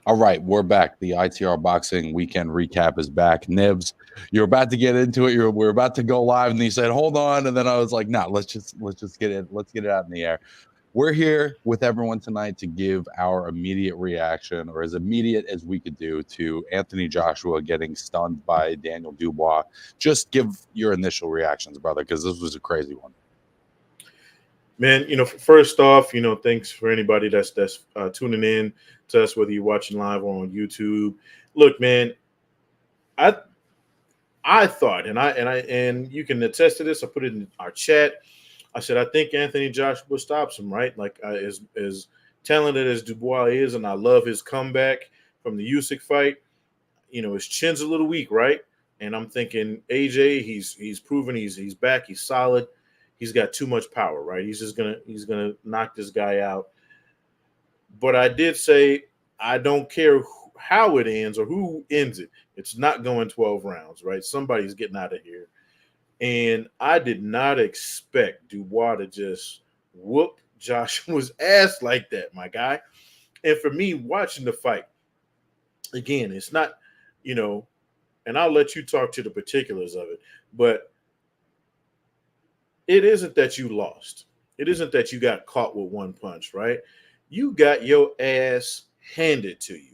All right, we're back. The ITRBoxing weekend recap is back. Nibs, you're about to get into it. We're about to go live, and you said, "Hold on," and then I was like, "No, let's just get it. Let's get it out in the air." We're here with everyone tonight to give our immediate reaction, or as immediate as we could do, to Anthony Joshua getting stunned by Daniel Dubois. Just give your initial reactions, brother, because this was a crazy one. Man, first off, thanks for anybody that's tuning in to us, whether you're watching live or on YouTube. Look, man, I I thought, and you can attest to this. I put it in our chat. I said I think Anthony Joshua stops him, right? Like as talented as Dubois is, and I love his comeback from the Usyk fight. His chin's a little weak, right? And I'm thinking AJ, he's proven he's back, he's solid. He's got too much power, right? He's gonna knock this guy out. But I did say I don't care how it ends or who ends it. It's not going 12 rounds, right? Somebody's getting out of here. And I did not expect Dubois to just whoop Joshua's ass like that, my guy. And for me, watching the fight, again, it's not, and I'll let you talk to the particulars of it, but it isn't that you lost. It isn't that you got caught with one punch, right? You got your ass handed to you.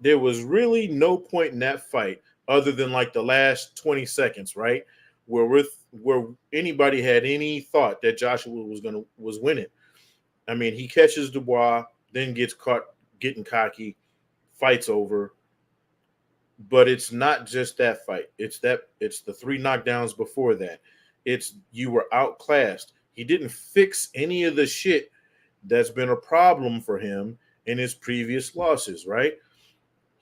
There was really no point in that fight other than like the last 20 seconds, right? Where anybody had any thought that Joshua was winning. I mean, he catches Dubois, then gets caught getting cocky, fight's over. But it's not just that fight. It's the three knockdowns before that. It's you were outclassed. He didn't fix any of the shit that's been a problem for him in his previous losses, right?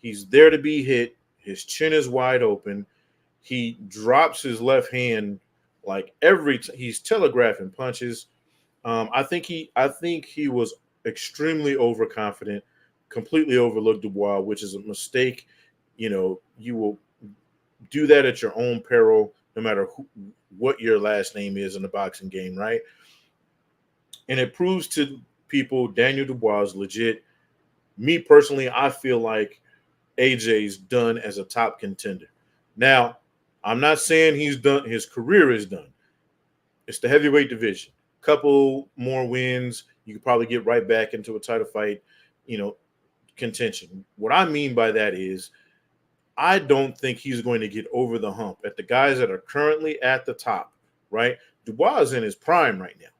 He's there to be hit. His chin is wide open. He drops his left hand like he's telegraphing punches. I think he was extremely overconfident, completely overlooked Dubois, which is a mistake. You will do that at your own peril, no matter what your last name is in the boxing game, right? And it proves to people Daniel Dubois is legit. Me personally, I feel like AJ's done as a top contender. Now, I'm not saying he's done. His career is done. It's the heavyweight division. Couple more wins, you could probably get right back into a title fight, contention. What I mean by that is I don't think he's going to get over the hump at the guys that are currently at the top, right? Dubois is in his prime right now,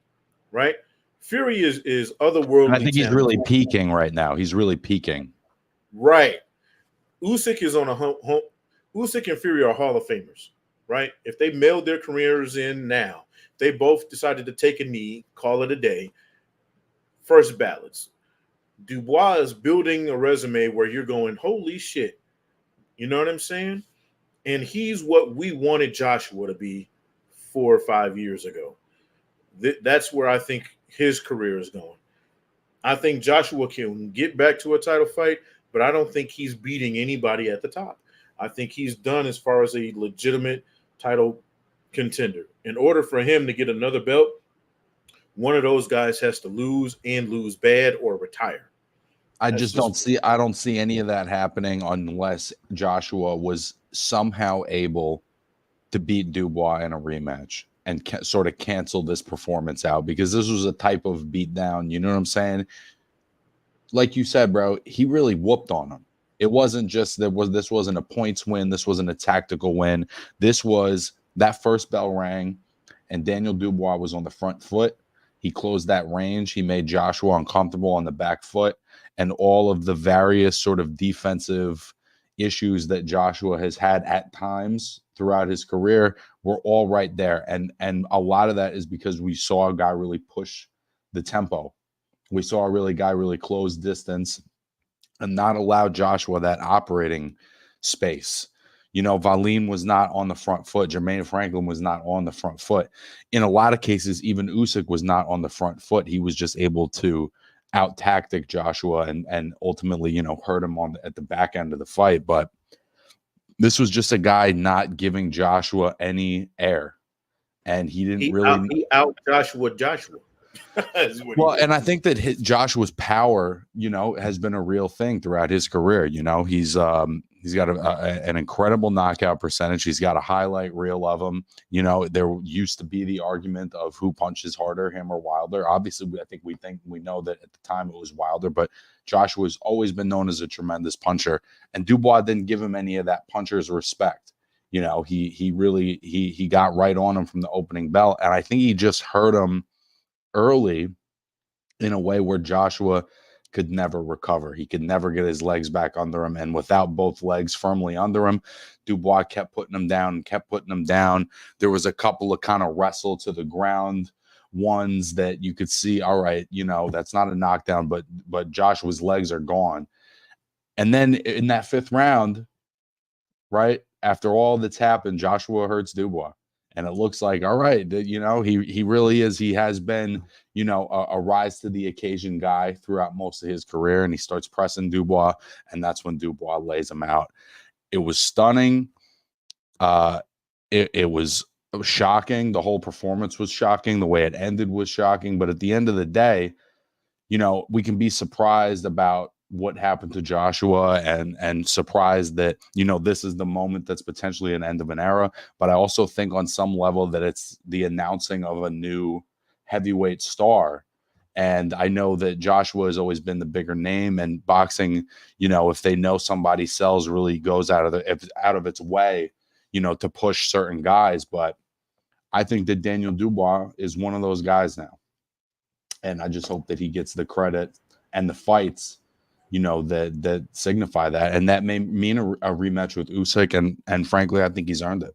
right? Fury is otherworldly. And I think he's really peaking right now. He's really peaking. Right. Usyk is on a hump. Usyk and Fury are Hall of Famers, right? If they mailed their careers in now, they both decided to take a knee, call it a day, first ballots. Dubois is building a resume where you're going, holy shit. You know what I'm saying? And he's what we wanted Joshua to be 4 or 5 years ago. That's where I think his career is going. I think Joshua can get back to a title fight, but I don't think he's beating anybody at the top. I think he's done as far as a legitimate title contender. In order for him to get another belt, one of those guys has to lose and lose bad or retire. I don't see any of that happening unless Joshua was somehow able to beat Dubois in a rematch and sort of cancel this performance out, because this was a type of beatdown. You know what I'm saying? Like you said, bro, he really whooped on him. It wasn't just this wasn't a points win. This wasn't a tactical win. This was that first bell rang and Daniel Dubois was on the front foot. He closed that range. He made Joshua uncomfortable on the back foot. And all of the various sort of defensive issues that Joshua has had at times throughout his career were all right there. And a lot of that is because we saw a guy really push the tempo. We saw a guy really close distance and not allow Joshua that operating space. Valine was not on the front foot. Jermaine Franklin was not on the front foot. In a lot of cases, even Usyk was not on the front foot. He was just able to out-tactic Joshua and ultimately, hurt him at the back end of the fight. But this was just a guy not giving Joshua any air. And he didn't He out Joshua. Well, and I think that Joshua's power, has been a real thing throughout his career. He's got an incredible knockout percentage. He's got a highlight reel of him. There used to be the argument of who punches harder, him or Wilder. Obviously, we know that at the time it was Wilder, but Joshua's always been known as a tremendous puncher, and Dubois didn't give him any of that puncher's respect. He really got right on him from the opening bell, and I think he just hurt him early in a way where Joshua could never recover. He could never get his legs back under him. And without both legs firmly under him, Dubois kept putting him down and kept putting him down. There was a couple of kind of wrestle to the ground ones that you could see, all right, that's not a knockdown, but Joshua's legs are gone. And then in that fifth round, right, after all that's happened, Joshua hurts Dubois. And it looks like, all right, he really is. He has been, a rise to the occasion guy throughout most of his career. And he starts pressing Dubois. And that's when Dubois lays him out. It was stunning. It was shocking. The whole performance was shocking. The way it ended was shocking. But at the end of the day, we can be surprised about what happened to Joshua and surprised that, this is the moment that's potentially an end of an era. But I also think on some level that it's the announcing of a new heavyweight star. And I know that Joshua has always been the bigger name, and boxing, if they know somebody sells, really goes out of its way, to push certain guys. But I think that Daniel Dubois is one of those guys now. And I just hope that he gets the credit and the fights, that signify that. And that may mean a rematch with Usyk. And frankly, I think he's earned it.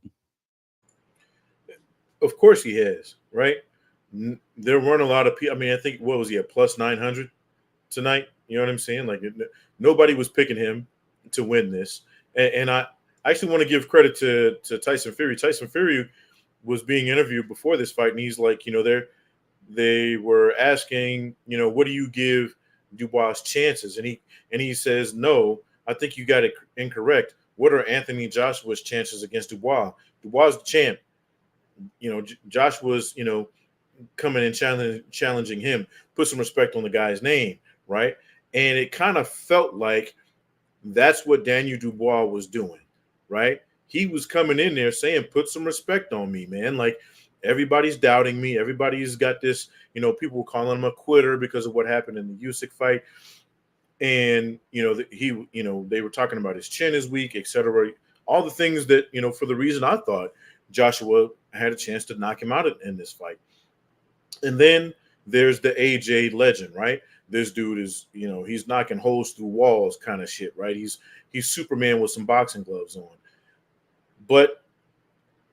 Of course he has, right? There weren't a lot of people. I mean, I think, what was he, at plus 900 tonight? You know what I'm saying? Like, nobody was picking him to win this. And I actually want to give credit to Tyson Fury. Tyson Fury was being interviewed before this fight, and he's like, they were asking, what do you give Dubois' chances? And he says, no, I think you got it incorrect. What are Anthony Joshua's chances against Dubois? Dubois is the champ. Joshua's, coming and challenging him. Put some respect on the guy's name, right? And it kind of felt like that's what Daniel Dubois was doing, right? He was coming in there saying, put some respect on me, man. Like, everybody's doubting me. Everybody's got this, people were calling him a quitter because of what happened in the Usyk fight. And, they were talking about his chin is weak, etc. All the things that, for the reason I thought Joshua had a chance to knock him out in this fight. And then there's the AJ legend, right? This dude is, he's knocking holes through walls kind of shit, right? He's Superman with some boxing gloves on. But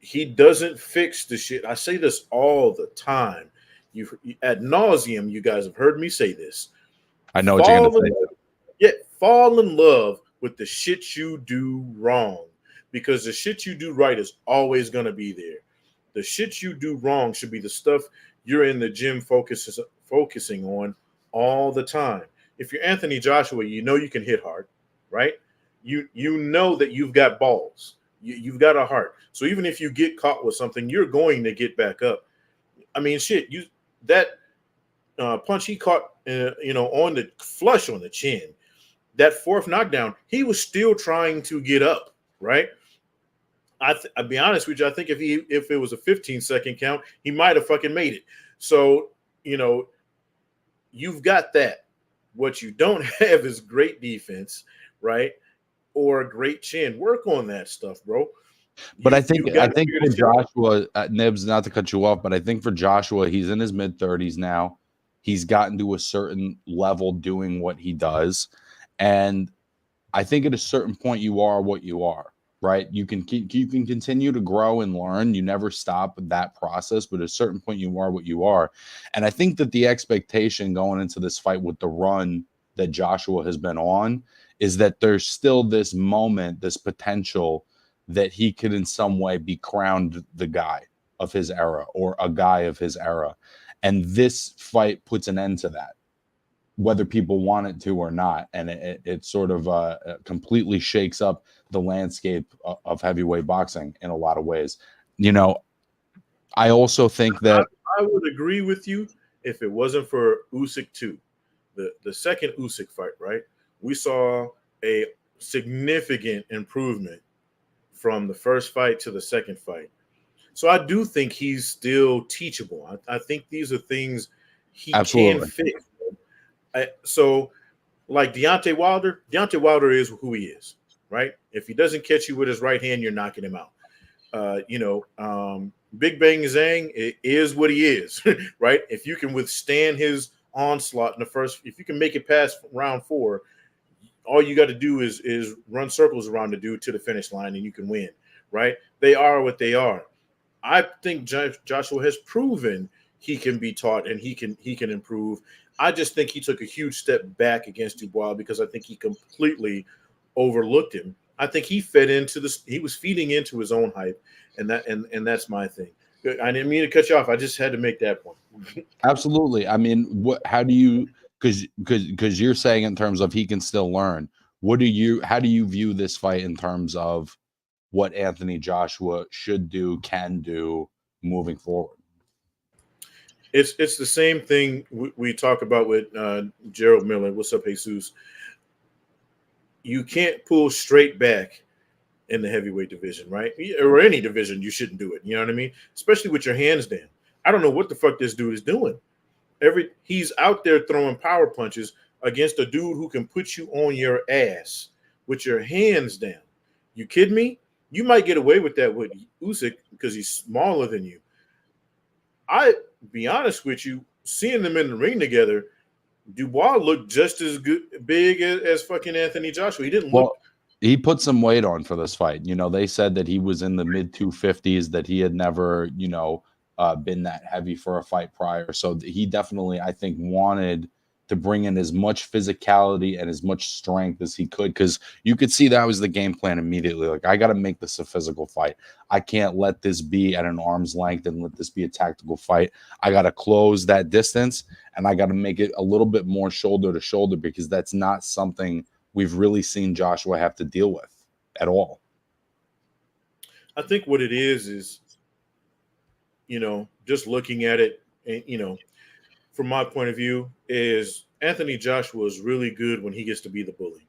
he doesn't fix the shit. I say this all the time. You ad nauseum, you guys have heard me say this. I know what you're going to say. Yeah, fall in love with the shit you do wrong, because the shit you do right is always going to be there. The shit you do wrong should be the stuff you're in the gym focusing on all the time. If you're Anthony Joshua, you can hit hard, right? You know that you've got balls. You've got a heart. So even if you get caught with something, you're going to get back up. I mean, shit, that punch he caught, on the flush on the chin, that fourth knockdown, he was still trying to get up, right? I'll be honest with you. I think if it was a 15-second count, he might have fucking made it. So, you've got that. What you don't have is great defense, right? Or a great chin. Work on that stuff, bro. But I think for Joshua, Nibs, not to cut you off, but I think for Joshua, he's in his mid-30s now. He's gotten to a certain level doing what he does. And I think at a certain point, you are what you are, right? You can continue to grow and learn. You never stop that process, but at a certain point, you are what you are. And I think that the expectation going into this fight with the run that Joshua has been on is that there's still this moment, this potential that he could in some way be crowned the guy of his era or a guy of his era. And this fight puts an end to that, whether people want it to or not. And it sort of completely shakes up the landscape of heavyweight boxing in a lot of ways. I also think that I would agree with you if it wasn't for Usyk 2, the second Usyk fight, right? We saw a significant improvement from the first fight to the second fight. So I do think he's still teachable. I think these are things he can Absolutely. fix. So, like Deontay Wilder is who he is, right? If he doesn't catch you with his right hand, you're knocking him out. Big Bang Zhang is what he is, right? If you can withstand his onslaught in the first, if you can make it past round 4, all you got to do is run circles around the dude to the finish line, and you can win, right? They are what they are. I think Joshua has proven he can be taught and he can improve. I just think he took a huge step back against Dubois because I think he completely overlooked him. I think he was feeding into his own hype, and that's my thing. I didn't mean to cut you off. I just had to make that point. Absolutely. I mean, how do you, because you're saying in terms of he can still learn. How do you view this fight in terms of what Anthony Joshua should do, can do moving forward? It's the same thing we talk about with Gerald Miller. What's up, Jesus? You can't pull straight back in the heavyweight division, right? Or any division, you shouldn't do it. You know what I mean? Especially with your hands down. I don't know what the fuck this dude is doing. He's out there throwing power punches against a dude who can put you on your ass with your hands down. You kidding me? You might get away with that with Usyk because he's smaller than you. I be honest with you, seeing them in the ring together, Dubois looked just as big as fucking Anthony Joshua. He didn't look. He put some weight on for this fight. They said that he was in the mid 250s, that he had never, been that heavy for a fight prior. So he definitely, I think, wanted to bring in as much physicality and as much strength as he could, because you could see that was the game plan immediately. Like, I got to make this a physical fight. I can't let this be at an arm's length and let this be a tactical fight. I got to close that distance, and I got to make it a little bit more shoulder to shoulder, because that's not something we've really seen Joshua have to deal with at all. I think what it is, just looking at it, and, from my point of view, is Anthony Joshua is really good when he gets to be the bully.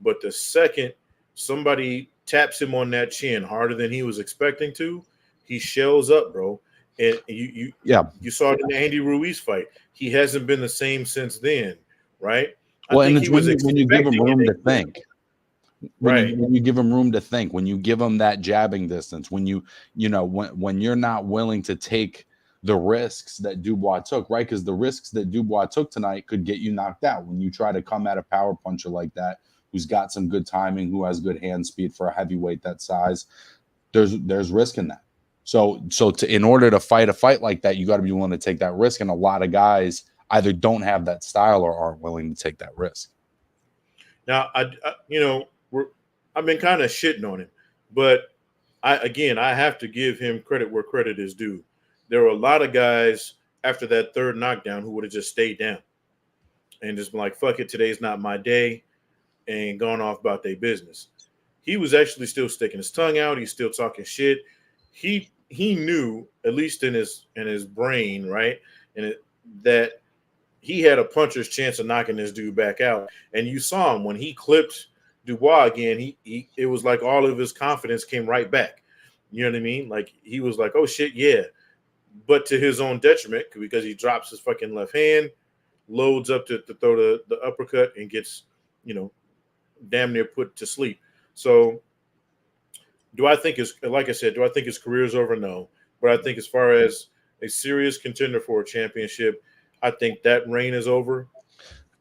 But the second somebody taps him on that chin harder than he was expecting to, he shells up, bro. And you saw it in the Andy Ruiz fight. He hasn't been the same since then, right? Well, and it's when you give him room to think. When you give him room to think, when you give him that jabbing distance, when when you're not willing to take the risks that Dubois took, right? Because the risks that Dubois took tonight could get you knocked out. When you try to come at a power puncher like that, who's got some good timing, who has good hand speed for a heavyweight that size, there's risk in that. So in order to fight a fight like that, you got to be willing to take that risk. And a lot of guys either don't have that style or aren't willing to take that risk. Now, I've been kind of shitting on him, but I have to give him credit where credit is due. There were a lot of guys after that third knockdown who would have just stayed down and just been like, fuck it, today's not my day, and gone off about their business. He was actually still sticking his tongue out. He's still talking shit. He knew, at least in his brain, right, that he had a puncher's chance of knocking this dude back out. And you saw him when he clipped Dubois again. It was like all of his confidence came right back. You know what I mean? Like, he was like, oh shit, yeah. But to his own detriment, because he drops his fucking left hand, loads up to throw the uppercut, and gets, damn near put to sleep. So do I think his career is over? No. But I think as far as a serious contender for a championship, I think that reign is over.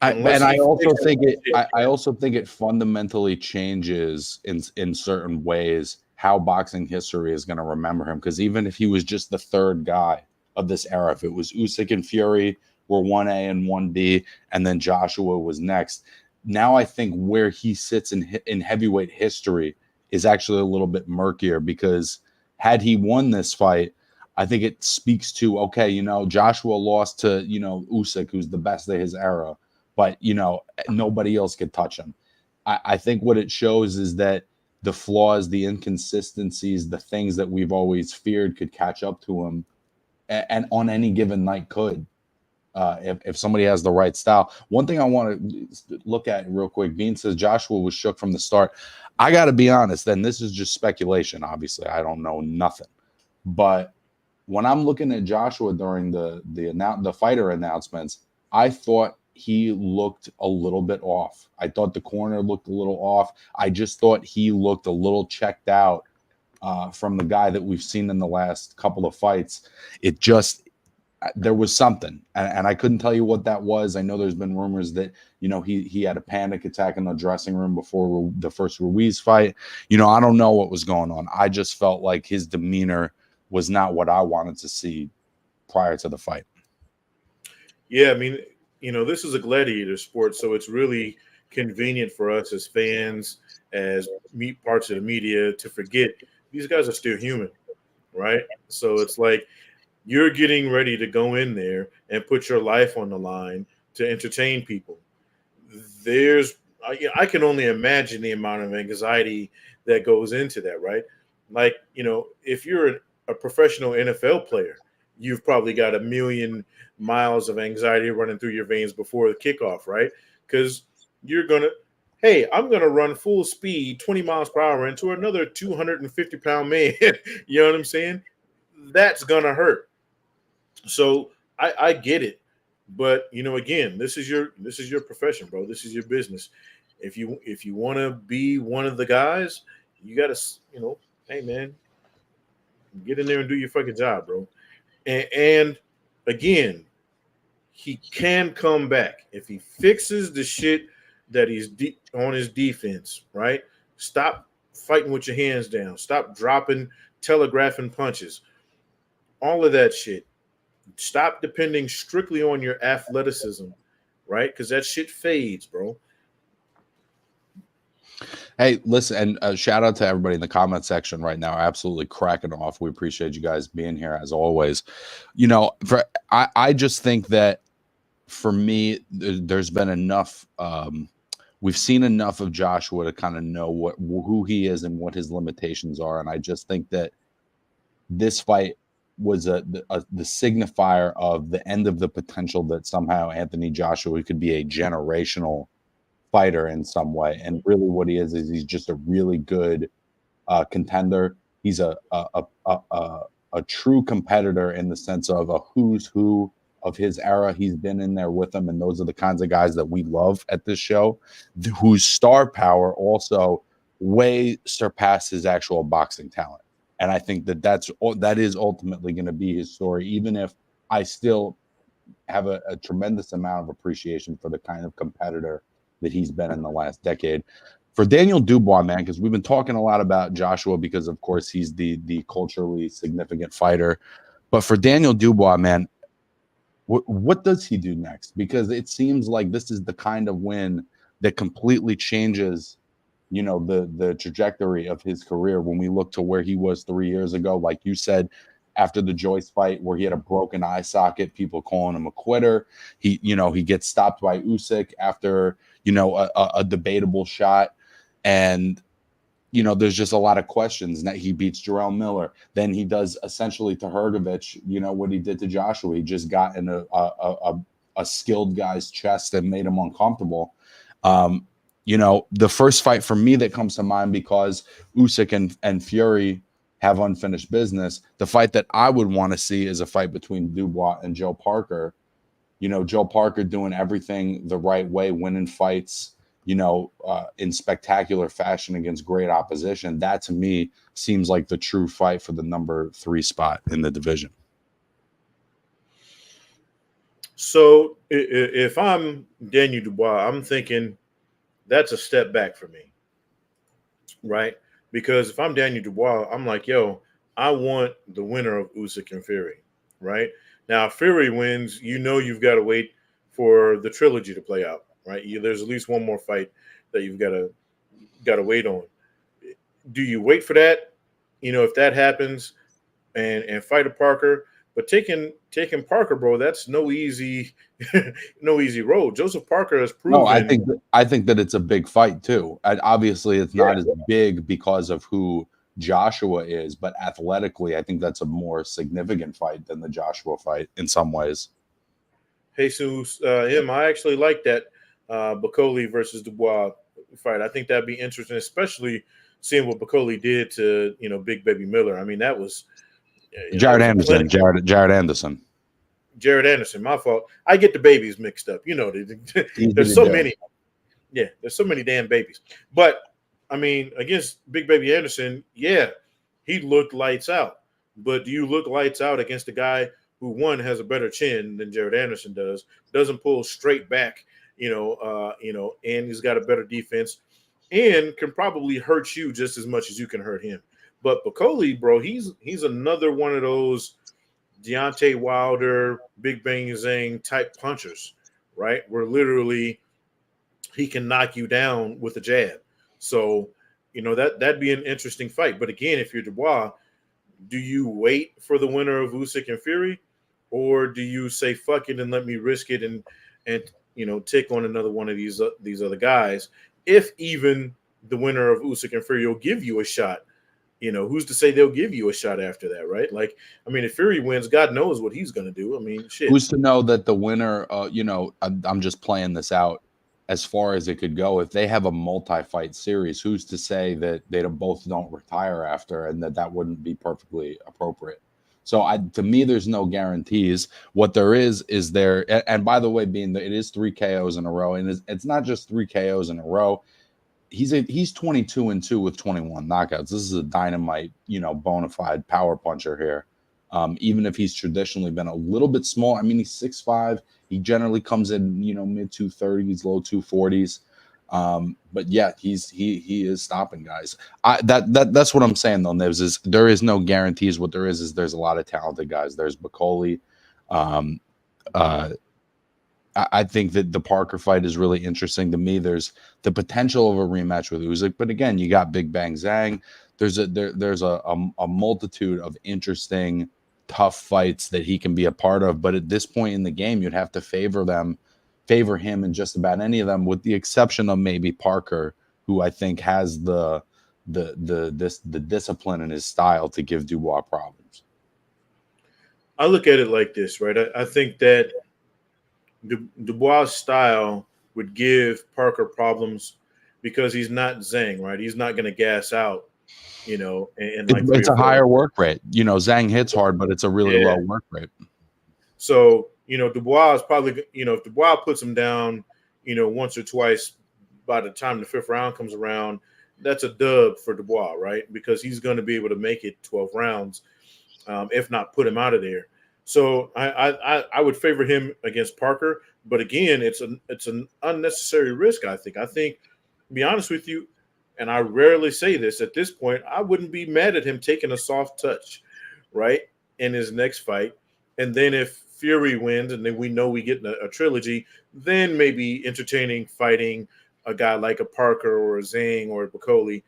I also think it fundamentally changes in certain ways how boxing history is going to remember him. Because even if he was just the third guy of this era, if it was Usyk and Fury were 1A and 1B, and then Joshua was next, now I think where he sits in heavyweight history is actually a little bit murkier, because had he won this fight, I think it speaks to, okay, Joshua lost to, Usyk, who's the best of his era, but, nobody else could touch him. I think what it shows is that the flaws, the inconsistencies, the things that we've always feared could catch up to him, and on any given night could. if somebody has the right style. One thing I want to look at real quick, Bean says Joshua was shook from the start. I got to be honest, then this is just speculation. Obviously, I don't know nothing. But when I'm looking at Joshua during the fighter announcements, I thought he looked a little bit off. I thought the corner looked a little off. I just thought he looked a little checked out from the guy that we've seen in the last couple of fights. It just, there was something, and I couldn't tell you what that was. I know there's been rumors that, you know, he had a panic attack in the dressing room before the first Ruiz fight. You know, I don't know what was going on. I just felt like his demeanor was not what I wanted to see prior to the fight. Yeah, I mean, you know, this is a gladiator sport, so it's really convenient for us as fans, as parts of the media, to forget these guys are still human, right? So it's like you're getting ready to go in there and put your life on the line to entertain people. I can only imagine the amount of anxiety that goes into that, right? Like, you know, if you're a professional NFL player, you've probably got a million miles of anxiety running through your veins before the kickoff, right? Because you're going to, hey, I'm going to run full speed, 20 miles per hour into another 250-pound man. You know what I'm saying? That's going to hurt. So I get it. But, you know, again, this is your profession, bro. This is your business. If you want to be one of the guys, you got to, you know, hey, man, get in there and do your fucking job, bro. And again, he can come back if he fixes the shit that he's on his defense, right? Stop fighting with your hands down. Stop dropping, telegraphing punches. All of that shit. Stop depending strictly on your athleticism, right? Because that shit fades, bro. Hey, listen, and shout out to everybody in the comment section right now. Absolutely cracking off. We appreciate you guys being here as always. You know, I just think that for me, there's been enough. We've seen enough of Joshua to kind of know who he is and what his limitations are, and I just think that this fight was the signifier of the end of the potential that somehow Anthony Joshua could be a generational fighter in some way. And really what he is he's just a really good contender. He's a true competitor in the sense of a who's who of his era. He's been in there with them, and those are the kinds of guys that we love at this show, whose star power also way surpasses his actual boxing talent. And I think that is ultimately going to be his story, even if I still have a tremendous amount of appreciation for the kind of competitor that he's been in the last decade. For Daniel Dubois, man, because we've been talking a lot about Joshua because, of course, he's the culturally significant fighter. But for Daniel Dubois, man, what does he do next? Because it seems like this is the kind of win that completely changes, you know, the trajectory of his career. When we look to where he was 3 years ago, like you said, after the Joyce fight where he had a broken eye socket, people calling him a quitter. He gets stopped by Usyk after, you know, a debatable shot. And, you know, there's just a lot of questions. Now he beats Jarrell Miller. Then he does essentially to Hrgovic, you know, what he did to Joshua. He just got in a skilled guy's chest and made him uncomfortable. You know, the first fight for me that comes to mind, because Usyk and Fury have unfinished business, the fight that I would want to see is a fight between Dubois and Joe Parker. You know, Joe Parker doing everything the right way, winning fights, you know, in spectacular fashion against great opposition. That to me seems like the true fight for the number 3 spot in the division. So if I'm Daniel Dubois, I'm thinking that's a step back for me, right? Because if I'm Daniel Dubois, I'm like, yo, I want the winner of Usyk and Fury, right? Now, if Fury wins, you know you've got to wait for the trilogy to play out, right? There's at least one more fight that you've got to wait on. Do you wait for that? You know, if that happens, and fight a Parker, but taking Parker, bro, that's no easy road. Joseph Parker has proven. No, I think that it's a big fight too. Obviously, it's not as big because of who Joshua is, but athletically, I think that's a more significant fight than the Joshua fight in some ways. Jesus, him. I actually like that Bacoli versus Dubois fight. I think that'd be interesting, especially seeing what Bacoli did to Big Baby Miller. I mean, that was that Jared was a Anderson. clinic. Jared Anderson. Jared Anderson, my fault. I get the babies mixed up. Easy There's to so do. many. Yeah, there's so many damn babies. But I mean, against Big Baby Anderson, yeah, he looked lights out. But do you look lights out against a guy who one has a better chin than Jared Anderson does, doesn't pull straight back, and he's got a better defense, and can probably hurt you just as much as you can hurt him. But Bacoli, bro, he's another one of those Deontay Wilder, Big Bang Zang type punchers, right? Where literally he can knock you down with a jab. So, that'd be an interesting fight. But again, if you're Dubois, do you wait for the winner of Usyk and Fury, or do you say fuck it and let me risk it and take on another one of these other guys? If even the winner of Usyk and Fury will give you a shot, who's to say they'll give you a shot after that, right? Like, I mean, if Fury wins, God knows what he's going to do. I mean, shit. Who's to know that the winner? I'm just playing this out as far as it could go. If they have a multi-fight series, who's to say that they both don't retire after, and that wouldn't be perfectly appropriate? So, to me, there's no guarantees. What there is there, and by the way, it is 3 KOs in a row, and it's not just 3 KOs in a row. He's 22-2 with 21 knockouts. This is a dynamite, bona fide power puncher here. Even if he's traditionally been a little bit small. I mean, he's 6'5". He generally comes in, mid 230s, low 240s. But yeah, he is stopping guys. That's what I'm saying though, Nibs, is there is no guarantees. What there is there's a lot of talented guys. There's Bacoli. I think that the Parker fight is really interesting to me. There's the potential of a rematch with Usyk, but again, you got Big Bang Zhang. There's a multitude of interesting, tough fights that he can be a part of. But at this point in the game, you'd have to favor him in just about any of them, with the exception of maybe Parker, who I think has the discipline in his style to give Dubois problems. I look at it like this, right? I think that Dubois' style would give Parker problems because he's not Zhang, right? He's not going to gas out, and like it's a higher work rate. Zhang hits hard, but it's a really low work rate. So, Dubois is probably, if Dubois puts him down, once or twice by the time the 5th round comes around, that's a dub for Dubois, right? Because he's going to be able to make it 12 rounds, if not put him out of there. So I would favor him against Parker, but again, it's an unnecessary risk. I think, to be honest with you, and I rarely say this at this point, I wouldn't be mad at him taking a soft touch, right, in his next fight, and then if Fury wins, and then we know we get a trilogy, then maybe entertaining fighting a guy like a Parker or a Zhang or a Bacoli,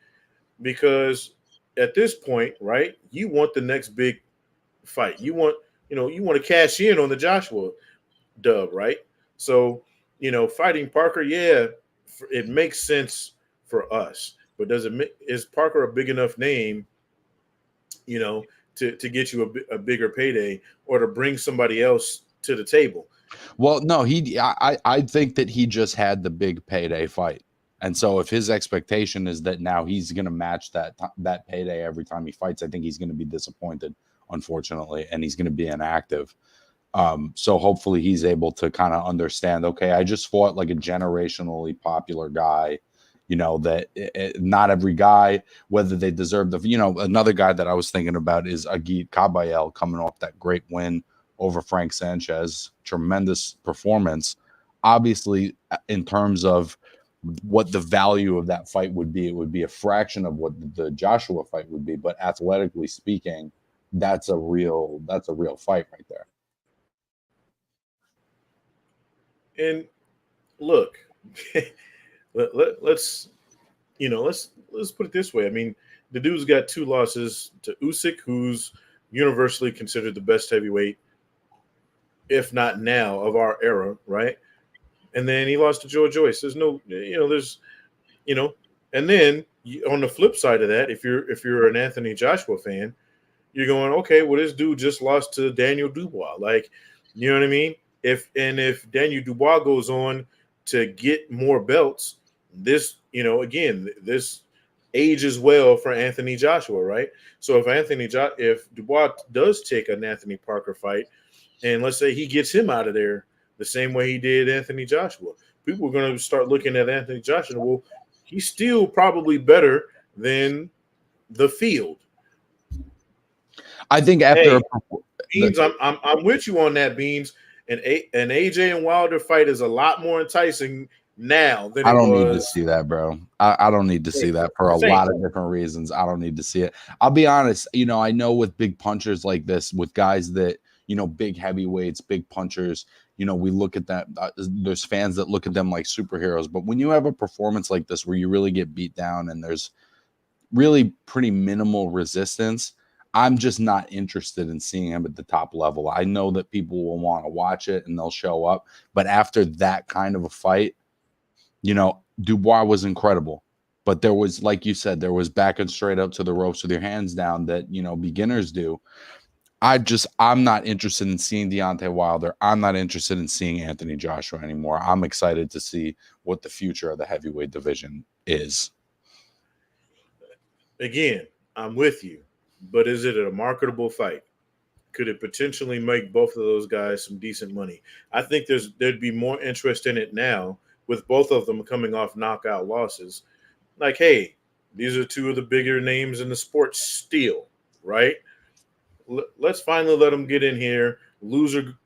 because at this point, right, you want the next big fight. You want to cash in on the Joshua dub, right? So, fighting Parker, yeah, it makes sense for us, but is Parker a big enough name, to get you a bigger payday or to bring somebody else to the table? Well, no, I think that he just had the big payday fight. And so if his expectation is that now he's going to match that payday every time he fights, I think he's going to be disappointed, unfortunately, and he's going to be inactive. So hopefully he's able to kind of understand, okay, I just fought like a generationally popular guy, that not every guy, whether they deserve another guy that I was thinking about is Agit Kabayel, coming off that great win over Frank Sanchez. Tremendous performance. Obviously, in terms of what the value of that fight would be, it would be a fraction of what the Joshua fight would be. But athletically speaking, that's a real fight right there. And look, let's put it this way. I mean, the dude's got 2 losses to Usyk, who's universally considered the best heavyweight, if not now, of our era, right? And then he lost to Joe Joyce. There's no, and then on the flip side of that, if you're an Anthony Joshua fan, you're going, okay, well, this dude just lost to Daniel Dubois. Like, you know what I mean? if Daniel Dubois goes on to get more belts, this, again, this ages well for Anthony Joshua, right? So if Dubois does take an Anthony Parker fight, and let's say he gets him out of there the same way he did Anthony Joshua, people are going to start looking at Anthony Joshua. Well, he's still probably better than the field. I think after Beans, I'm with you on that, Beans. An AJ and Wilder fight is a lot more enticing now than I it don't was. need to see that, bro. I don't need to see that for a lot of different reasons. I don't need to see it. I'll be honest. I know with big punchers like this, with guys that, big heavyweights, big punchers, we look at that. There's fans that look at them like superheroes. But when you have a performance like this where you really get beat down and there's really pretty minimal resistance, I'm just not interested in seeing him at the top level. I know that people will want to watch it and they'll show up. But after that kind of a fight, Dubois was incredible. But there was, like you said, there was backing straight up to the ropes with your hands down that, beginners do. I'm not interested in seeing Deontay Wilder. I'm not interested in seeing Anthony Joshua anymore. I'm excited to see what the future of the heavyweight division is. Again, I'm with you. But is it a marketable fight? Could it potentially make both of those guys some decent money? I think there'd be more interest in it now with both of them coming off knockout losses. Like, hey, these are two of the bigger names in the sport still, right? Let's finally let them get in here. Loser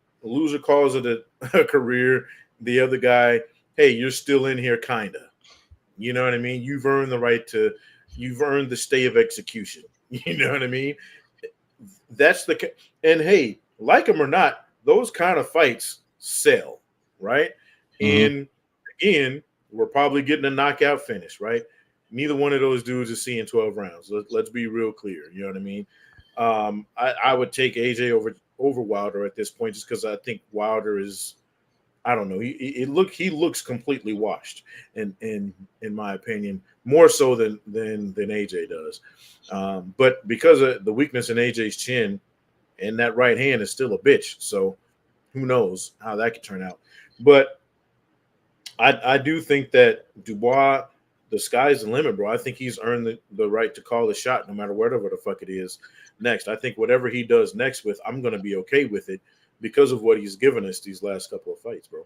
calls it a career. The other guy, hey, you're still in here, kinda. You know what I mean? You've earned the stay of execution. You know what I mean? And hey, like them or not, those kind of fights sell, right? Mm-hmm. And again, we're probably getting a knockout finish, right? Neither one of those dudes is seeing 12 rounds. Let's be real clear. You know what I mean? I would take AJ over Wilder at this point just because I think Wilder is, I don't know, he looks completely washed in my opinion, more so than AJ does. But because of the weakness in AJ's chin, and that right hand is still a bitch, so who knows how that could turn out. But I do think that Dubois, the sky's the limit, bro. I think he's earned the right to call the shot no matter whatever the fuck it is next. I think whatever he does next I'm going to be okay with it because of what he's given us these last couple of fights, bro.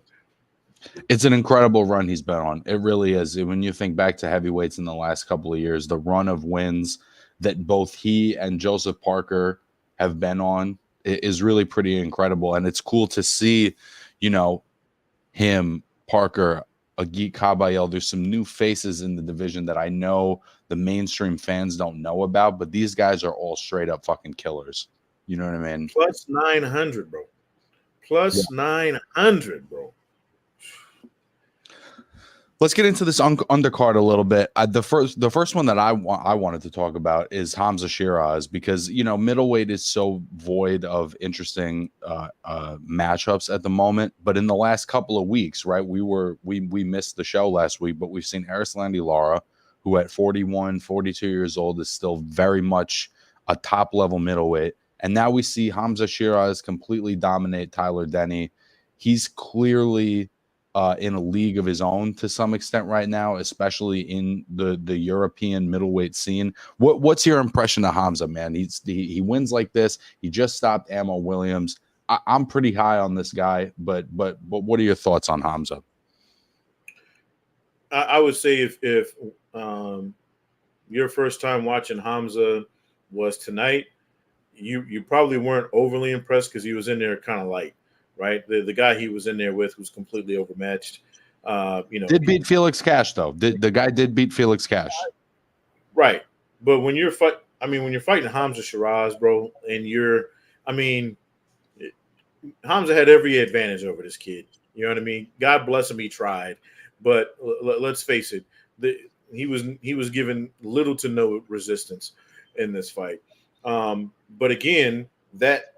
It's an incredible run he's been on. It really is. When you think back to heavyweights in the last couple of years, the run of wins that both he and Joseph Parker have been on is really pretty incredible. And it's cool to see, him, Parker, Agit Kabayel. There's some new faces in the division that I know the mainstream fans don't know about, but these guys are all straight up fucking killers. You know what I mean? Plus 900, bro. Plus 900, bro. Let's get into this undercard a little bit. The first one that I wanted to talk about is Hamza Shiraz, because middleweight is so void of interesting matchups at the moment. But in the last couple of weeks, right, we missed the show last week, but we've seen Erislandy Lara, who at 41, 42 years old is still very much a top level middleweight, and now we see Hamza Shiraz completely dominate Tyler Denny. He's clearly in a league of his own to some extent right now, especially in the European middleweight scene. What's your impression of Hamza, man? He wins like this. He just stopped Ammo Williams. I'm pretty high on this guy, but what are your thoughts on Hamza? I would say if your first time watching Hamza was tonight, you probably weren't overly impressed because he was in there kind of light. Right, the guy he was in there with was completely overmatched. Did beat Felix Cash though. The guy did beat Felix Cash. Right, but when you're fighting Hamza Shiraz, bro, and Hamza had every advantage over this kid. You know what I mean? God bless him, he tried, but let's face it, he was given little to no resistance in this fight. But again, that,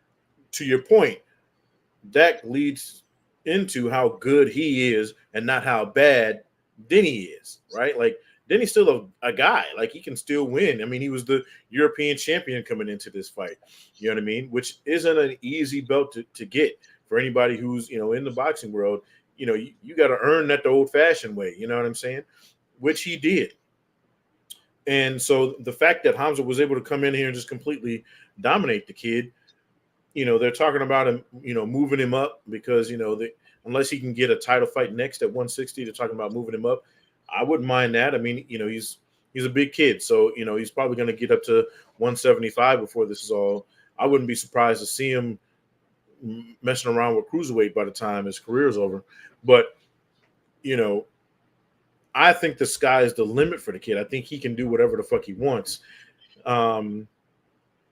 to your point, that leads into how good he is and not how bad Denny is, right? Like, Denny's still a guy. Like, he can still win. I mean, he was the European champion coming into this fight. You know what I mean? Which isn't an easy belt to get. for anybody who's, in the boxing world, you got to earn that the old-fashioned way. You know what I'm saying? Which he did. And so the fact that Hamza was able to come in here and just completely dominate the kid, they're talking about him, moving him up because, unless he can get a title fight next at 160, they're talking about moving him up. I wouldn't mind that. I mean, he's a big kid, so he's probably going to get up to 175 before this is all. I wouldn't be surprised to see him messing around with cruiserweight by the time his career is over. But I think the sky is the limit for the kid. I think he can do whatever the fuck he wants.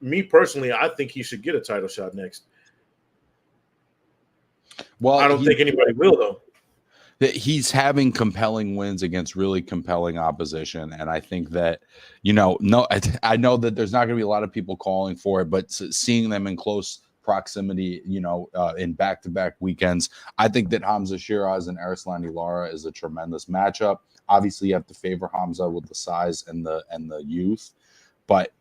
Me personally, I think he should get a title shot next. Well, I don't think anybody will, though. He's having compelling wins against really compelling opposition, and I think that I know that there's not going to be a lot of people calling for it, but seeing them in close proximity, in back-to-back weekends, I think that Hamza Shiraz and Erislandy Lara is a tremendous matchup. Obviously, you have to favor Hamza with the size and the youth, but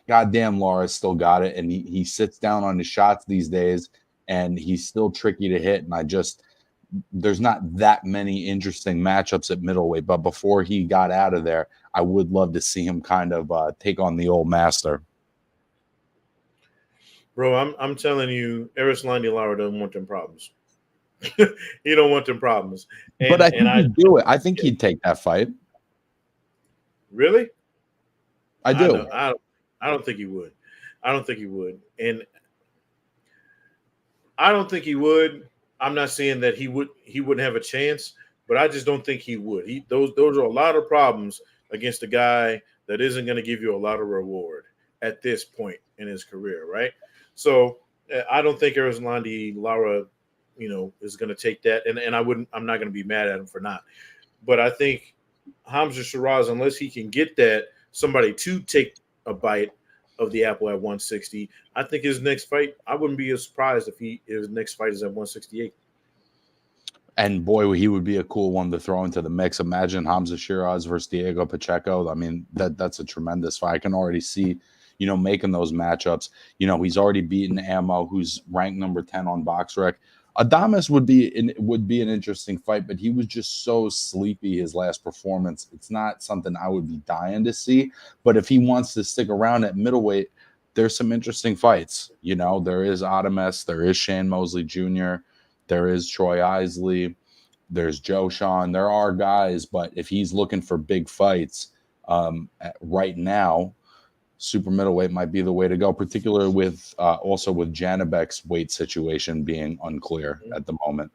goddamn, Lara's still got it, and he sits down on his shots these days, and he's still tricky to hit, and there's not that many interesting matchups at middleweight, but before he got out of there, I would love to see him kind of take on the old master. Bro, I'm telling you, Erislandy Lara doesn't want them problems. He don't want them problems. But I think he'd do it. I think he'd take that fight. Really? I do. I don't think he would. I don't think he would. And I don't think he would. I'm not saying that he wouldn't have a chance, but I just don't think he would. Those are a lot of problems against a guy that isn't going to give you a lot of reward at this point in his career, right? So I don't think Erislandy Lara, is going to take that, and I'm not going to be mad at him for not. But I think Hamza Shiraz, unless he can get somebody to take a bite of the apple at 160, I think his next fight, I wouldn't be as surprised if his next fight is at 168. And boy, he would be a cool one to throw into the mix. Imagine Hamza Shiraz versus Diego Pacheco. I mean, that's a tremendous fight. I can already see, making those matchups. He's already beaten Ammo, who's ranked number 10 on BoxRec. Adames would be an interesting fight, but he was just so sleepy his last performance. It's not something I would be dying to see. But if he wants to stick around at middleweight, there's some interesting fights. There is Adames, there is Shane Mosley Jr., there is Troy Isley, there's Joe Sean. There are guys, but if he's looking for big fights right now, super middleweight might be the way to go, particularly with also with Janibek's weight situation being unclear at the moment.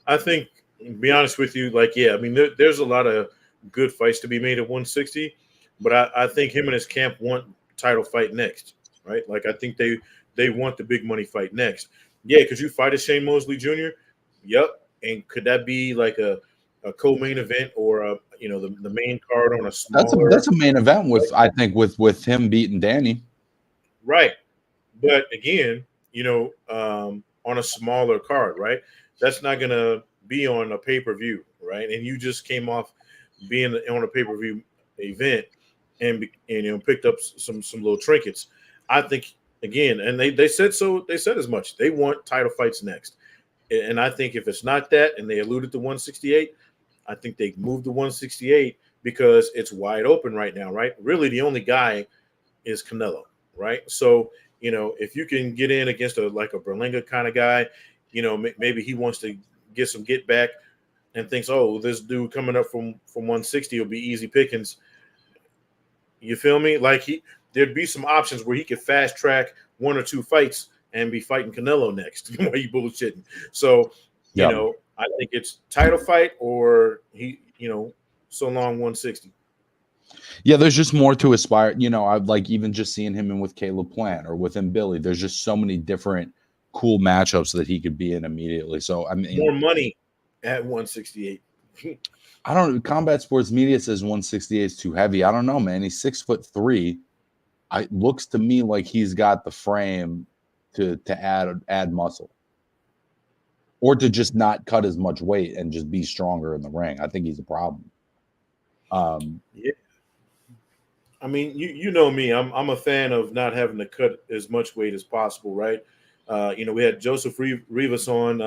I think, to be honest with you, there's a lot of good fights to be made at 160, but I think him and his camp want title fight next, right? Like, I think they want the big money fight next. Yeah, could you fight a Shane Mosley Jr.? Yep. And could that be like a co-main event or the main card on a smaller? That's a main event I think with him beating Danny. Right. But again, on a smaller card, right? That's not gonna be on a pay-per-view, right? And you just came off being on a pay-per-view event and picked up some little trinkets. I think again, and they said so. They said as much. They want title fights next, and I think if it's not that, and they alluded to 168, I think they moved to 168 because it's wide open right now, right? Really, the only guy is Canelo, right? So if you can get in against a Berlanga kind of guy, maybe he wants to get some get back and thinks, oh, this dude coming up from 160 will be easy pickings. You feel me? There'd be some options where he could fast track one or two fights and be fighting Canelo next. Why you bullshitting? So, I think it's title fight or so long 160. Yeah, there's just more to aspire. I'd like even just seeing him in with Caleb Plant or with him Billy. There's just so many different cool matchups that he could be in immediately. So I mean, more money at 168. I don't know. Combat Sports Media says 168 is too heavy. I don't know, man. He's 6'3". It looks to me like he's got the frame to add muscle, or to just not cut as much weight and just be stronger in the ring. I think he's a problem. Yeah. I mean, you know me. I'm a fan of not having to cut as much weight as possible, right? We had Joseph Rivas on,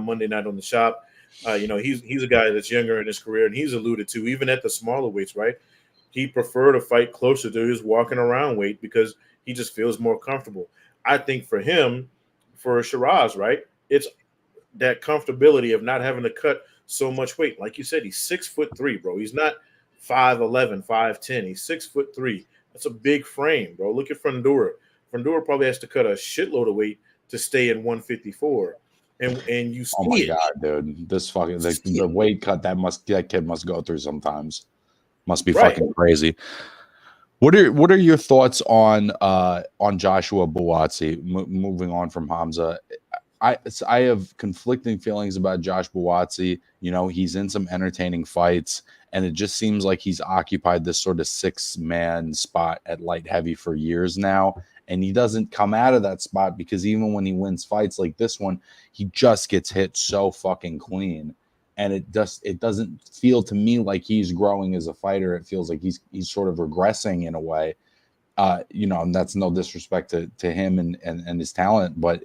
Monday night on the shop. He's a guy that's younger in his career, and he's alluded to even at the smaller weights, right? He preferred to fight closer to his walking around weight because he just feels more comfortable. I think for him, for Shiraz, right, it's that comfortability of not having to cut so much weight. Like you said, he's 6'3", bro. He's not 5'11", 5'10". He's 6'3". That's a big frame, bro. Look at Fundora. Fundora probably has to cut a shitload of weight to stay in 154. And you see Oh my god, dude! This fucking the weight cut that kid must go through sometimes. Must be fucking crazy. What are your thoughts on Joshua Buatsi? Moving on from Hamza, I have conflicting feelings about Josh Buatsi. He's in some entertaining fights, and it just seems like he's occupied this sort of 6-man spot at light heavy for years now. And he doesn't come out of that spot because even when he wins fights like this one, he just gets hit so fucking clean. And it doesn't feel to me like he's growing as a fighter. It feels like he's sort of regressing in a way. And that's no disrespect to him and his talent, but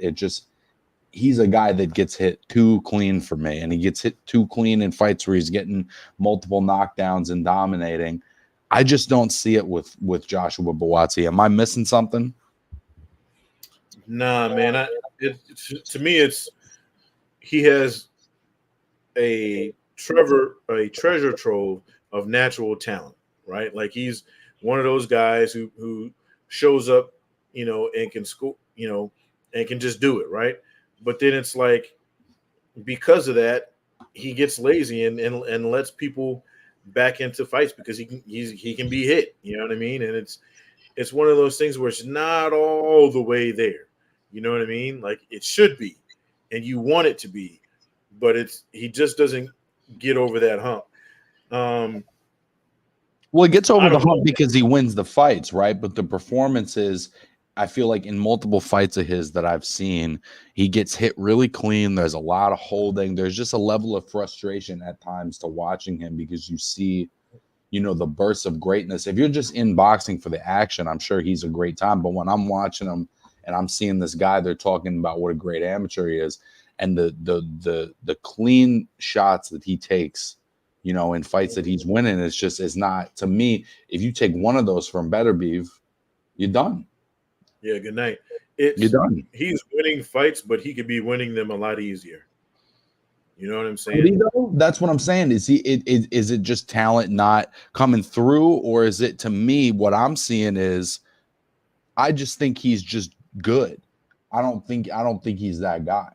he's a guy that gets hit too clean for me. And he gets hit too clean in fights where he's getting multiple knockdowns and dominating. I just don't see it with Joshua Buatsi. Am I missing something? Nah, man. To me, he has a treasure trove of natural talent, right? Like he's one of those guys who shows up, and can score, and can just do it, right? But then it's like because of that, he gets lazy and lets people back into fights because he can be hit. You know what I mean? And it's one of those things where it's not all the way there. You know what I mean? Like it should be, and you want it to be, but he just doesn't get over that hump. Well, he gets over the hump because he wins the fights, right? But the performances, I feel like in multiple fights of his that I've seen, he gets hit really clean. There's a lot of holding. There's just a level of frustration at times to watching him because you see, the bursts of greatness. If you're just in boxing for the action, I'm sure he's a great time. But when I'm watching him and I'm seeing this guy, they're talking about what a great amateur he is, and the clean shots that he takes, in fights that he's winning, is not, to me, if you take one of those from Beterbiev, you're done. Yeah, good night. You're done. He's winning fights, but he could be winning them a lot easier. You know what I'm saying? That's what I'm saying. Is it just talent not coming through, or is it, to me, what I'm seeing is, I just think he's just good. I don't think he's that guy.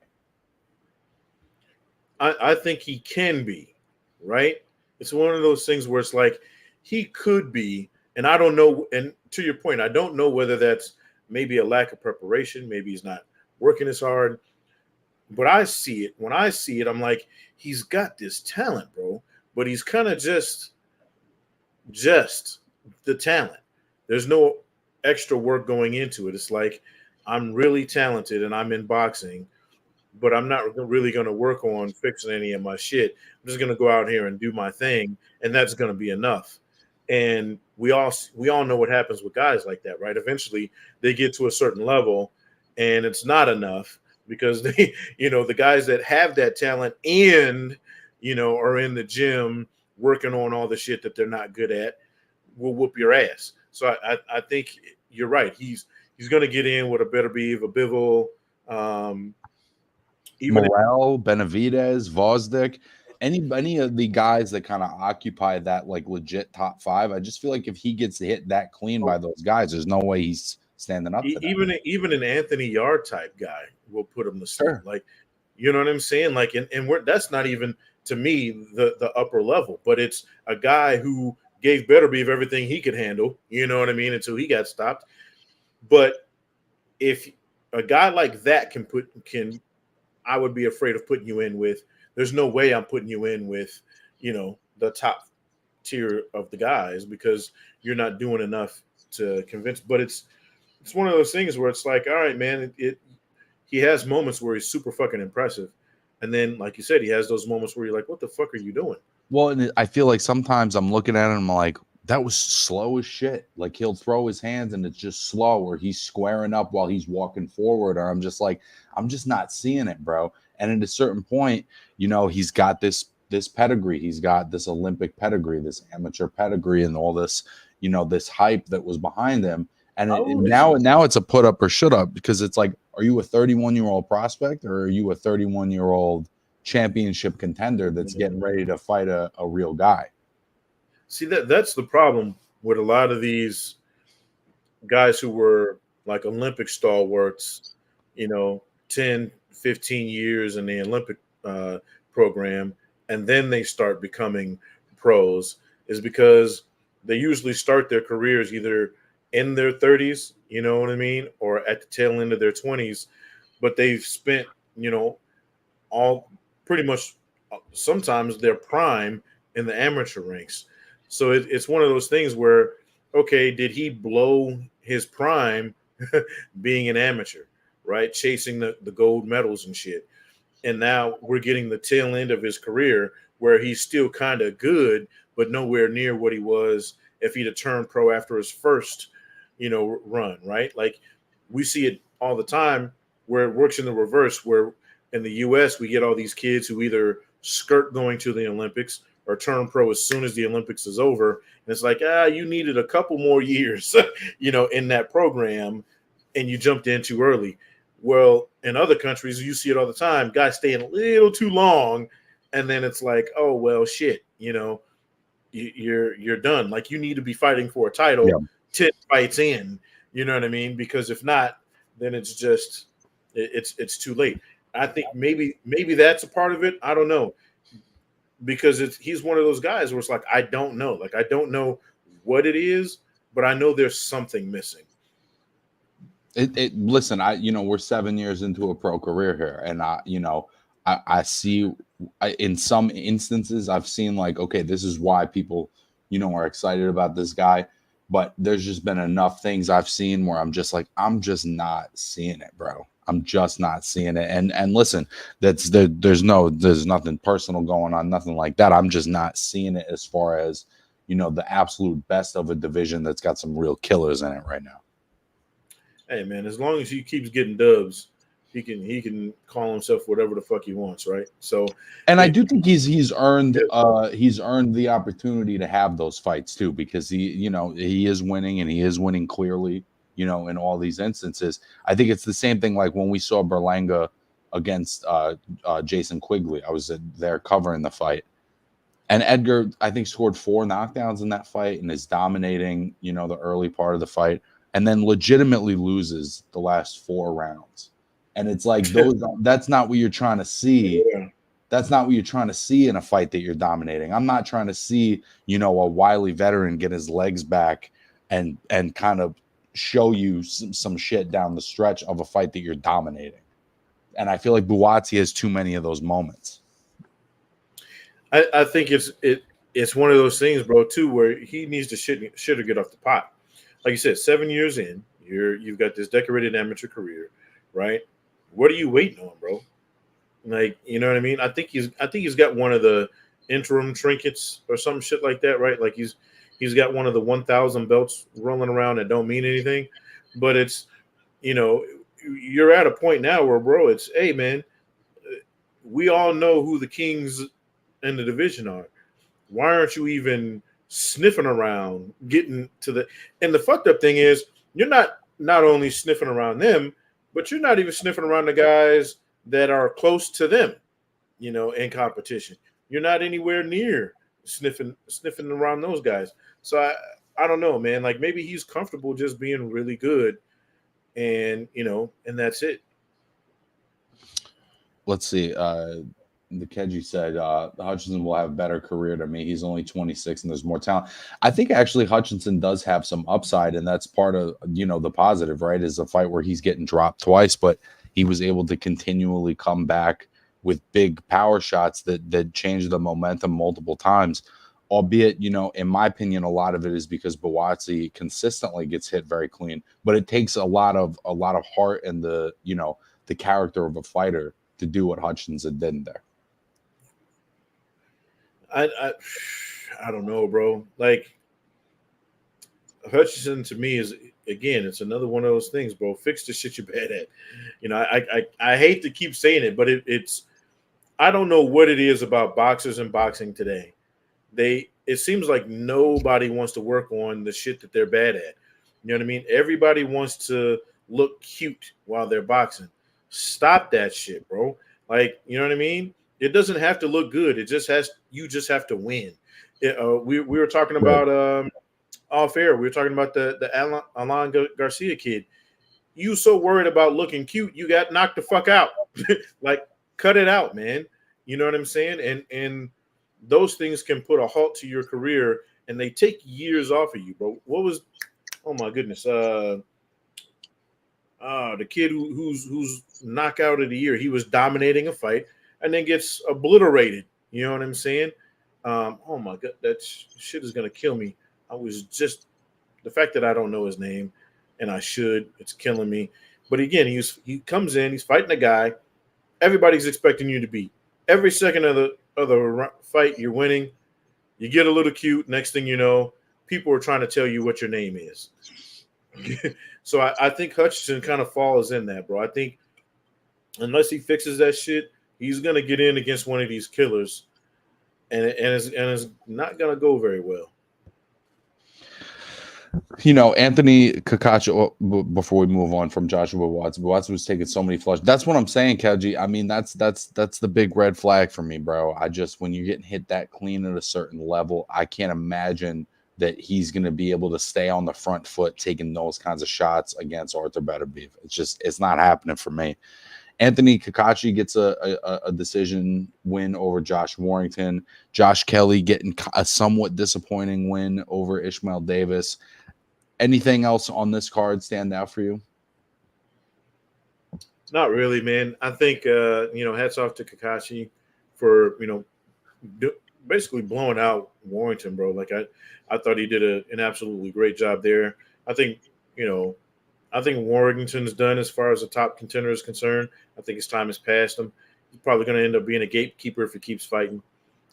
I think he can be, right? It's one of those things where it's like he could be, and I don't know. And to your point, I don't know whether that's maybe a lack of preparation. Maybe he's not working as hard. But I see it. When I see it, I'm like, he's got this talent, bro. But he's kind of just the talent. There's no extra work going into it. It's like, I'm really talented and I'm in boxing, but I'm not really going to work on fixing any of my shit. I'm just going to go out here and do my thing, and that's going to be enough. And we all know what happens with guys like that, right? Eventually, they get to a certain level, and it's not enough because they, the guys that have that talent and are in the gym working on all the shit that they're not good at will whoop your ass. So I think you're right. He's going to get in with a Beterbiev, a Bivol, Morel, Benavidez, Vosdick, any of the guys that kind of occupy that like legit top 5. I just feel like if he gets hit that clean by those guys, there's no way he's standing up to that. Even an Anthony Yard type guy will put him to sleep. Sure. Like, you know what I'm saying? Like, and that's not even, to me, the upper level, but it's a guy who gave Beterbiev everything he could handle, you know what I mean, until he got stopped. But if a guy like that can I would be afraid of putting you in with, there's no way I'm putting you in with, the top tier of the guys because you're not doing enough to convince. But it's one of those things where it's like, all right, man, he has moments where he's super fucking impressive. And then, like you said, he has those moments where you're like, what the fuck are you doing? Well, and I feel like sometimes I'm looking at it and I'm like, that was slow as shit. Like he'll throw his hands and it's just slow, or he's squaring up while he's walking forward, or I'm just like, I'm just not seeing it, bro. And at a certain point, he's got this pedigree, he's got this Olympic pedigree, this amateur pedigree, and all this, this hype that was behind him. And How old is now it's a put up or shut up, because it's like, are you a 31-year-old prospect, or are you a 31-year-old championship contender that's getting ready to fight a real guy? See, that's the problem with a lot of these guys who were like Olympic stalwarts, 10, 15 years in the Olympic program, and then they start becoming pros, is because they usually start their careers either in their 30s, you know what I mean, or at the tail end of their 20s, but they've spent, all pretty much sometimes their prime in the amateur ranks. So it's one of those things where, okay, did he blow his prime being an amateur, right? Chasing the gold medals and shit. And now we're getting the tail end of his career where he's still kind of good, but nowhere near what he was if he'd have turned pro after his first, run, right? Like we see it all the time where it works in the reverse, where in the US, we get all these kids who either skirt going to the Olympics or turn pro as soon as the Olympics is over. And it's like, you needed a couple more years, in that program, and you jumped in too early. Well, in other countries, you see it all the time. Guys staying a little too long, and then it's like, oh, well, shit, you're done. Like you need to be fighting for a title 10 fights in, you know what I mean? Because if not, then it's just it's too late. I think maybe that's a part of it. I don't know, because he's one of those guys where it's like I don't know, like I don't know what it is, but I know there's something missing. Listen, we're 7 years into a pro career here, and I see, in some instances I've seen like, okay, this is why people, are excited about this guy, but there's just been enough things I've seen where I'm just like, I'm just not seeing it, bro. I'm just not seeing it. And listen, there's nothing personal going on, nothing like that. I'm just not seeing it as far as, the absolute best of a division that's got some real killers in it right now. Hey man, as long as he keeps getting dubs, he can call himself whatever the fuck he wants, right? So, and I do think he's earned the opportunity to have those fights too, because he is winning, and he is winning clearly, in all these instances. I think it's the same thing like when we saw Berlanga against Jason Quigley. I was there covering the fight, and Edgar, I think, scored 4 knockdowns in that fight and is dominating, the early part of the fight, and then legitimately loses the last 4 rounds. And it's like that's not what you're trying to see. Yeah. That's not what you're trying to see in a fight that you're dominating. I'm not trying to see, a wily veteran get his legs back and kind of show you some shit down the stretch of a fight that you're dominating. And I feel like Buatsi has too many of those moments. I think it's one of those things, bro, too, where he needs to shit or get off the pot. Like you said, 7 years in, you've got this decorated amateur career, right? What are you waiting on, bro? Like, you know what I mean? I think he's got one of the interim trinkets or some shit like that, right? Like he's got one of the 1,000 belts rolling around that don't mean anything. But it's, you're at a point now where, bro, it's, hey man, we all know who the kings in the division are. Why aren't you even sniffing around getting to the? And the fucked up thing is, you're not only sniffing around them, but you're not even sniffing around the guys that are close to them, in competition. You're not anywhere near sniffing around those guys. So I don't know, man. Like maybe he's comfortable just being really good, and and that's it. Let's see. The Keji said Hutchinson will have a better career to me. He's only 26 and there's more talent. I think actually Hutchinson does have some upside, and that's part of the positive, right? Is a fight where he's getting dropped twice, but he was able to continually come back with big power shots that changed the momentum multiple times. Albeit, in my opinion, a lot of it is because Buatsi consistently gets hit very clean, but it takes a lot of heart and the character of a fighter to do what Hutchinson did there. I don't know, bro. Like Hutchinson to me is, again, it's another one of those things, bro. Fix the shit you're bad at. I hate to keep saying it, but it's I don't know what it is about boxers and boxing today. It seems like nobody wants to work on the shit that they're bad at. You know what I mean? Everybody wants to look cute while they're boxing. Stop that shit, bro. Like, you know what I mean? It doesn't have to look good. You just have to win. We were talking about off air. We were talking about the Alan Garcia kid. You so worried about looking cute, you got knocked the fuck out. Like, cut it out, man. You know what I'm saying? And those things can put a halt to your career, and they take years off of you, bro. What was? Oh my goodness. The kid who's knockout of the year. He was dominating a fight and then gets obliterated. You know what I'm saying? Oh my god, that shit is gonna kill me. I was just the fact that I don't know his name, and I should. It's killing me. But again, he comes in. He's fighting a guy. Everybody's expecting you to beat. Every second of the fight, you're winning. You get a little cute. Next thing you know, people are trying to tell you what your name is. So I think Hutchinson kind of falls in that, bro. I think unless he fixes that shit, he's gonna get in against one of these killers, and it's not gonna go very well. You know, Anthony Kakachi, before we move on from Joshua Watson was taking so many flushes. That's what I'm saying, Keji. I mean, that's the big red flag for me, bro. When you're getting hit that clean at a certain level, I can't imagine that he's going to be able to stay on the front foot taking those kinds of shots against Arthur Beterbiev. It's not happening for me. Anthony Kakachi gets a decision win over Josh Warrington. Josh Kelly getting a somewhat disappointing win over Ishmael Davis. Anything else on this card stand out for you? Not really, man. I think hats off to Kakashi for basically blowing out Warrington, bro. Like I thought he did an absolutely great job there. I think Warrington's done as far as the top contender is concerned. I think his time has passed him. He's probably going to end up being a gatekeeper if he keeps fighting.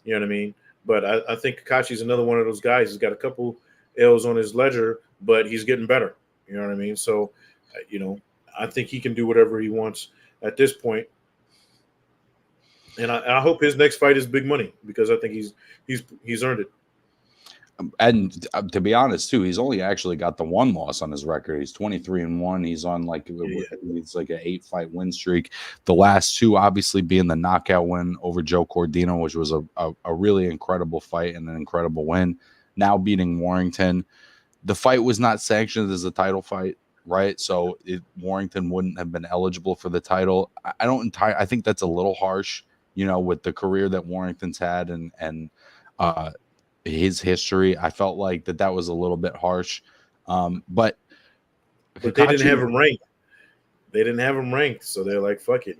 You know what I mean? But I think Kakashi's another one of those guys. He's got a couple L's on his ledger, but he's getting better. You know what I mean? So, I think he can do whatever he wants at this point. And I hope his next fight is big money because I think he's earned it. And to be honest, too, he's only actually got the one loss on his record. He's 23-1. He's on it's like an 8-fight win streak. The last two, obviously, being the knockout win over Joe Cordino, which was a really incredible fight and an incredible win. Now beating Warrington. The fight was not sanctioned as a title fight, right? So Warrington wouldn't have been eligible for the title. I think that's a little harsh, with the career that Warrington's had and his history. I felt like that was a little bit harsh. But they didn't have him ranked. They didn't have him ranked, so they're like, "Fuck it,"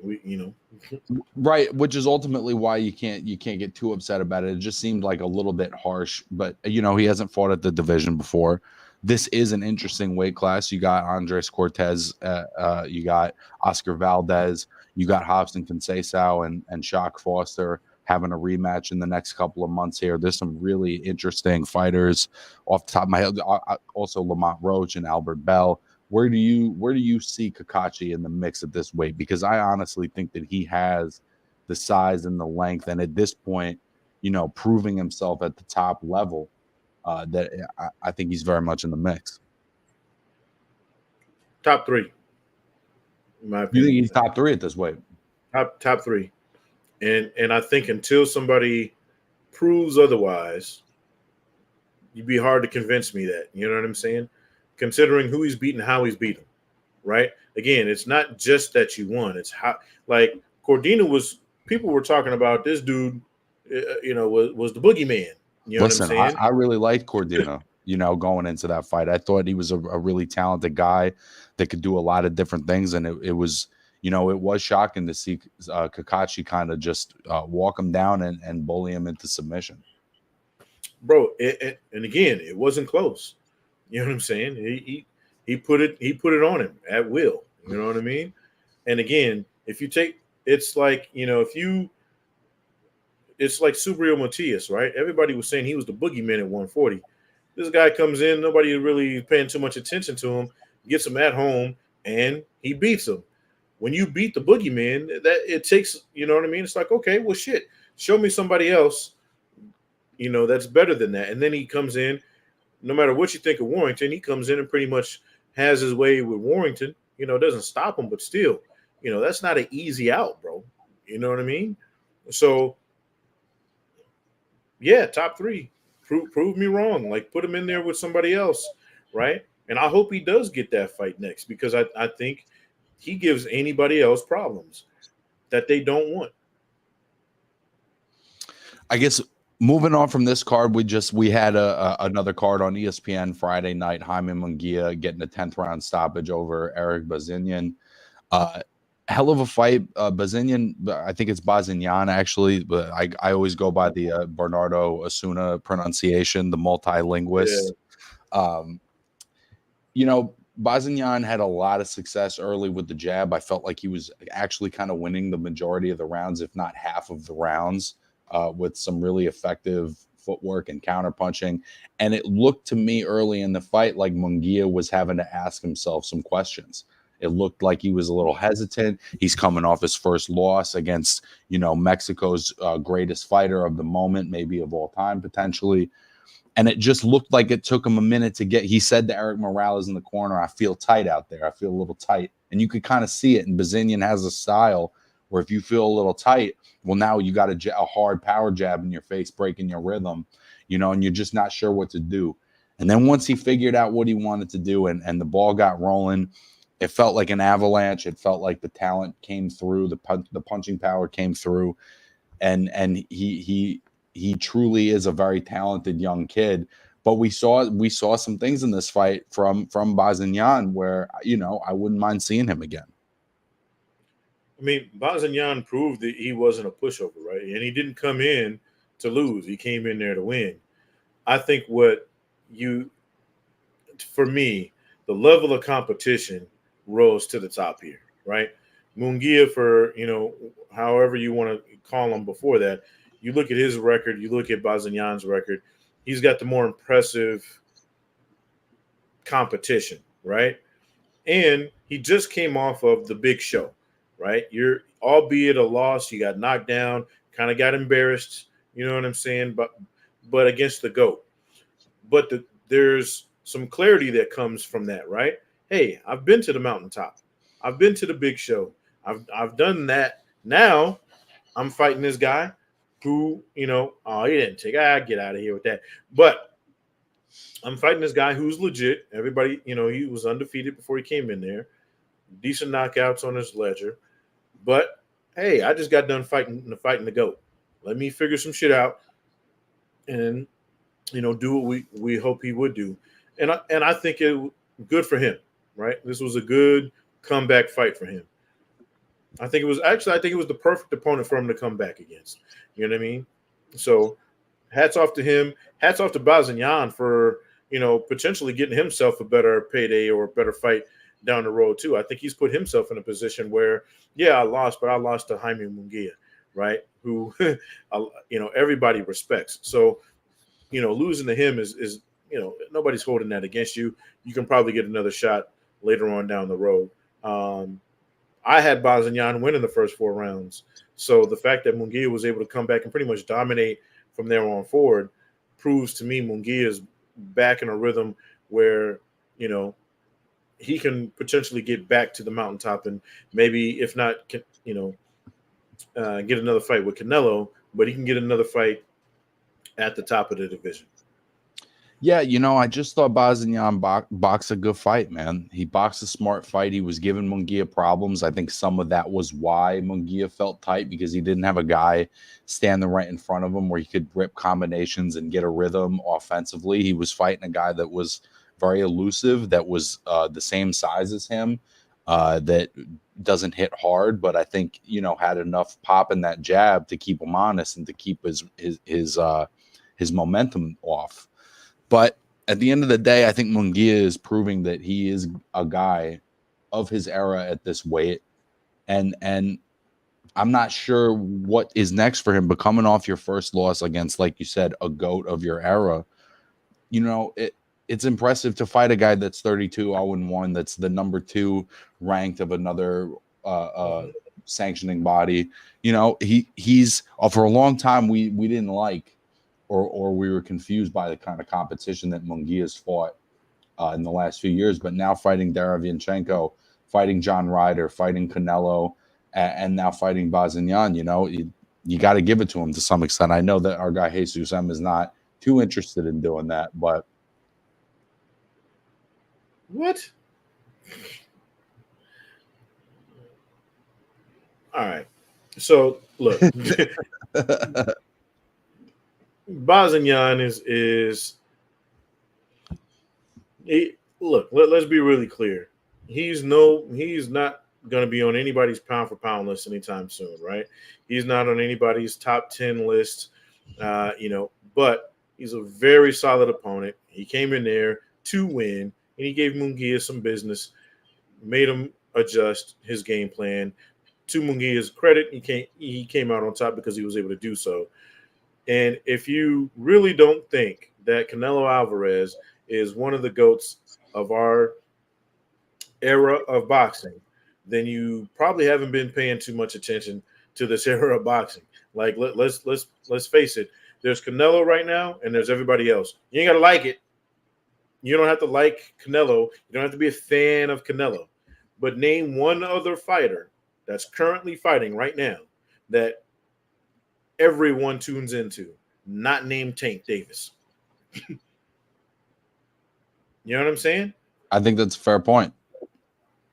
Right, which is ultimately why you can't get too upset about it. It just seemed like a little bit harsh, but he hasn't fought at the division before. This is an interesting weight class. You got Andres Cortez, you got Oscar Valdez, you got Robson Conceição and Shock Foster having a rematch in the next couple of months here. There's some really interesting fighters off the top of my head. Also Lamont Roach and Albert Bell. Where do you see Kakachi in the mix at this weight? Because I honestly think that he has the size and the length, and at this point, proving himself at the top level, that I think he's very much in the mix. Top 3, in my opinion. You think he's top 3 at this weight? Top 3, and I think until somebody proves otherwise, you'd be hard to convince me that. You know what I'm saying? Considering who he's beaten, how he's beaten, right? Again, it's not just that you won. It's how, like, Cordino people were talking about this dude, was the boogeyman. You know Listen, what I'm saying? I really liked Cordino, going into that fight. I thought he was a really talented guy that could do a lot of different things. And it was, it was shocking to see Kakachi kind of just walk him down and bully him into submission. Bro, and again, it wasn't close. You know what I'm saying? He put it on him at will. You know what I mean? And again, if you take, it's like, it's like Subriel Matias, right? Everybody was saying he was the boogeyman at 140. This guy comes in, nobody really paying too much attention to him, gets him at home, and he beats him. When you beat the boogeyman, that it takes, you know what I mean? It's like, okay, well, shit, show me somebody else, that's better than that. And then he comes in, no matter what you think of Warrington, he comes in and pretty much has his way with Warrington. Doesn't stop him, but still, that's not an easy out, bro. You know what I mean? So, yeah, top three. Prove me wrong. Like, put him in there with somebody else, right? And I hope he does get that fight next, because I think he gives anybody else problems that they don't want. I guess moving on from this card, we had another card on ESPN Friday night. Jaime Munguia getting a 10th round stoppage over Eric Bazinyan. Hell of a fight. Bazinyan, I think it's Bazinyan actually, but I always go by the Bernardo Osuna pronunciation, the multilinguist. Yeah. Bazinyan had a lot of success early with the jab. I felt like he was actually kind of winning the majority of the rounds, if not half of the rounds, with some really effective footwork and counterpunching. And it looked to me early in the fight like Munguia was having to ask himself some questions. It looked like he was a little hesitant. He's coming off his first loss against, Mexico's greatest fighter of the moment, maybe of all time, potentially. And it just looked like it took him a minute to get. He said to Eric Morales in the corner, "I feel tight out there. I feel a little tight." And you could kind of see it. And Bazinyan has a style where if you feel a little tight, well, now you got a hard power jab in your face, breaking your rhythm, and you're just not sure what to do. And then once he figured out what he wanted to do and the ball got rolling, it felt like an avalanche. It felt like the talent came through, the punching power came through, and he truly is a very talented young kid. But we saw some things in this fight from Bazinyan where I wouldn't mind seeing him again. I mean, Bazinyan proved that he wasn't a pushover, right? And he didn't come in to lose. He came in there to win. I think for me, the level of competition rose to the top here, right? Munguia, for however you want to call him before that, you look at his record, you look at Bazinyan's record, he's got the more impressive competition, right? And he just came off of the big show, right? You're, albeit a loss, you got knocked down, kind of got embarrassed, you know what I'm saying? But against the GOAT. But there's some clarity that comes from that, right? Hey, I've been to the mountaintop. I've been to the big show. I've done that. Now I'm fighting this guy who, he didn't take, get out of here with that. But I'm fighting this guy who's legit. Everybody, he was undefeated before he came in there. Decent knockouts on his ledger. But hey, I just got done fighting the GOAT. Let me figure some shit out and do what we hope he would do. And I think it good for him, right? This was a good comeback fight for him. I think it was the perfect opponent for him to come back against. You know what I mean? So hats off to him. Hats off to Bazinyan for, potentially getting himself a better payday or a better fight down the road too. I think he's put himself in a position where, yeah, I lost, but I lost to Jaime Munguia, right? Who, everybody respects. So, losing to him is nobody's holding that against you. You can probably get another shot later on down the road. I had Bazinyan winning the first 4 rounds. So the fact that Munguia was able to come back and pretty much dominate from there on forward proves to me Munguia is back in a rhythm where, he can potentially get back to the mountaintop and maybe, if not, get another fight with Canelo, but he can get another fight at the top of the division. Yeah, I just thought Bazinyan boxed a good fight, man. He boxed a smart fight. He was giving Munguia problems. I think some of that was why Munguia felt tight, because he didn't have a guy standing right in front of him where he could rip combinations and get a rhythm offensively. He was fighting a guy that was very elusive, that was the same size as him, that doesn't hit hard, but I think, had enough pop in that jab to keep him honest and to keep his momentum off. But at the end of the day, I think Munguia is proving that he is a guy of his era at this weight. And I'm not sure what is next for him, but coming off your first loss against, like you said, a GOAT of your era, it's impressive to fight a guy that's 32-0-1, that's the number 2 ranked of another sanctioning body. He's for a long time we didn't like, or we were confused by the kind of competition that Munguia's fought in the last few years, but now fighting Derevyanchenko, fighting John Ryder, fighting Canelo, and now fighting Bazinyan, you got to give it to him to some extent. I know that our guy Jesus M is not too interested in doing that, but what? All right. So look, Bazinyan is look. Let's be really clear. He's not going to be on anybody's pound for pound list anytime soon, right? He's not on anybody's top 10 list, but he's a very solid opponent. He came in there to win, and he gave Munguia some business, made him adjust his game plan. To Munguia's credit, he came out on top because he was able to do so. And if you really don't think that Canelo Alvarez is one of the GOATs of our era of boxing, then you probably haven't been paying too much attention to this era of boxing. Like let's face it, there's Canelo right now, and there's everybody else. You ain't gotta like it. You don't have to like Canelo. You don't have to be a fan of Canelo. But name one other fighter that's currently fighting right now that everyone tunes into, not named Tank Davis. You know what I'm saying? I think that's a fair point.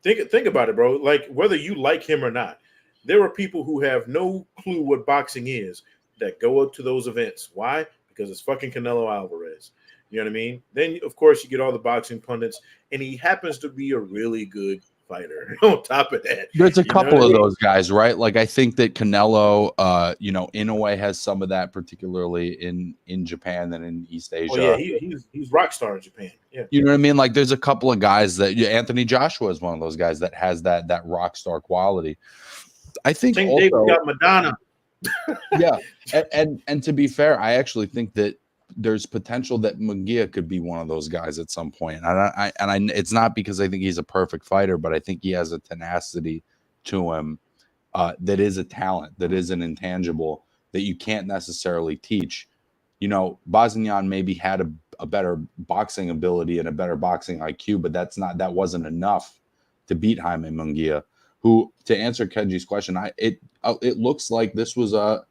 Think about it, bro. Like, whether you like him or not, there are people who have no clue what boxing is that go up to those events. Why? Because it's fucking Canelo Alvarez. You know what I mean? Then, of course, you get all the boxing pundits, and he happens to be a really good fighter. On top of that, there's a couple of those guys, right? Like, I think that Canelo, in a way, has some of that, particularly in Japan and in East Asia. Oh yeah, he's rock star in Japan. Yeah, you know what I mean. Like, there's a couple of guys that Anthony Joshua is one of those guys that has that rock star quality. I think Tank also, Davis got Madonna. Yeah, and to be fair, I actually think that there's potential that Munguia could be one of those guys at some point. And it's not because I think he's a perfect fighter, but I think he has a tenacity to him that is a talent, that is an intangible that you can't necessarily teach. Bazinyan maybe had a better boxing ability and a better boxing IQ, but that wasn't enough to beat Jaime Munguia, who, to answer Kenji's question, it looks like this was a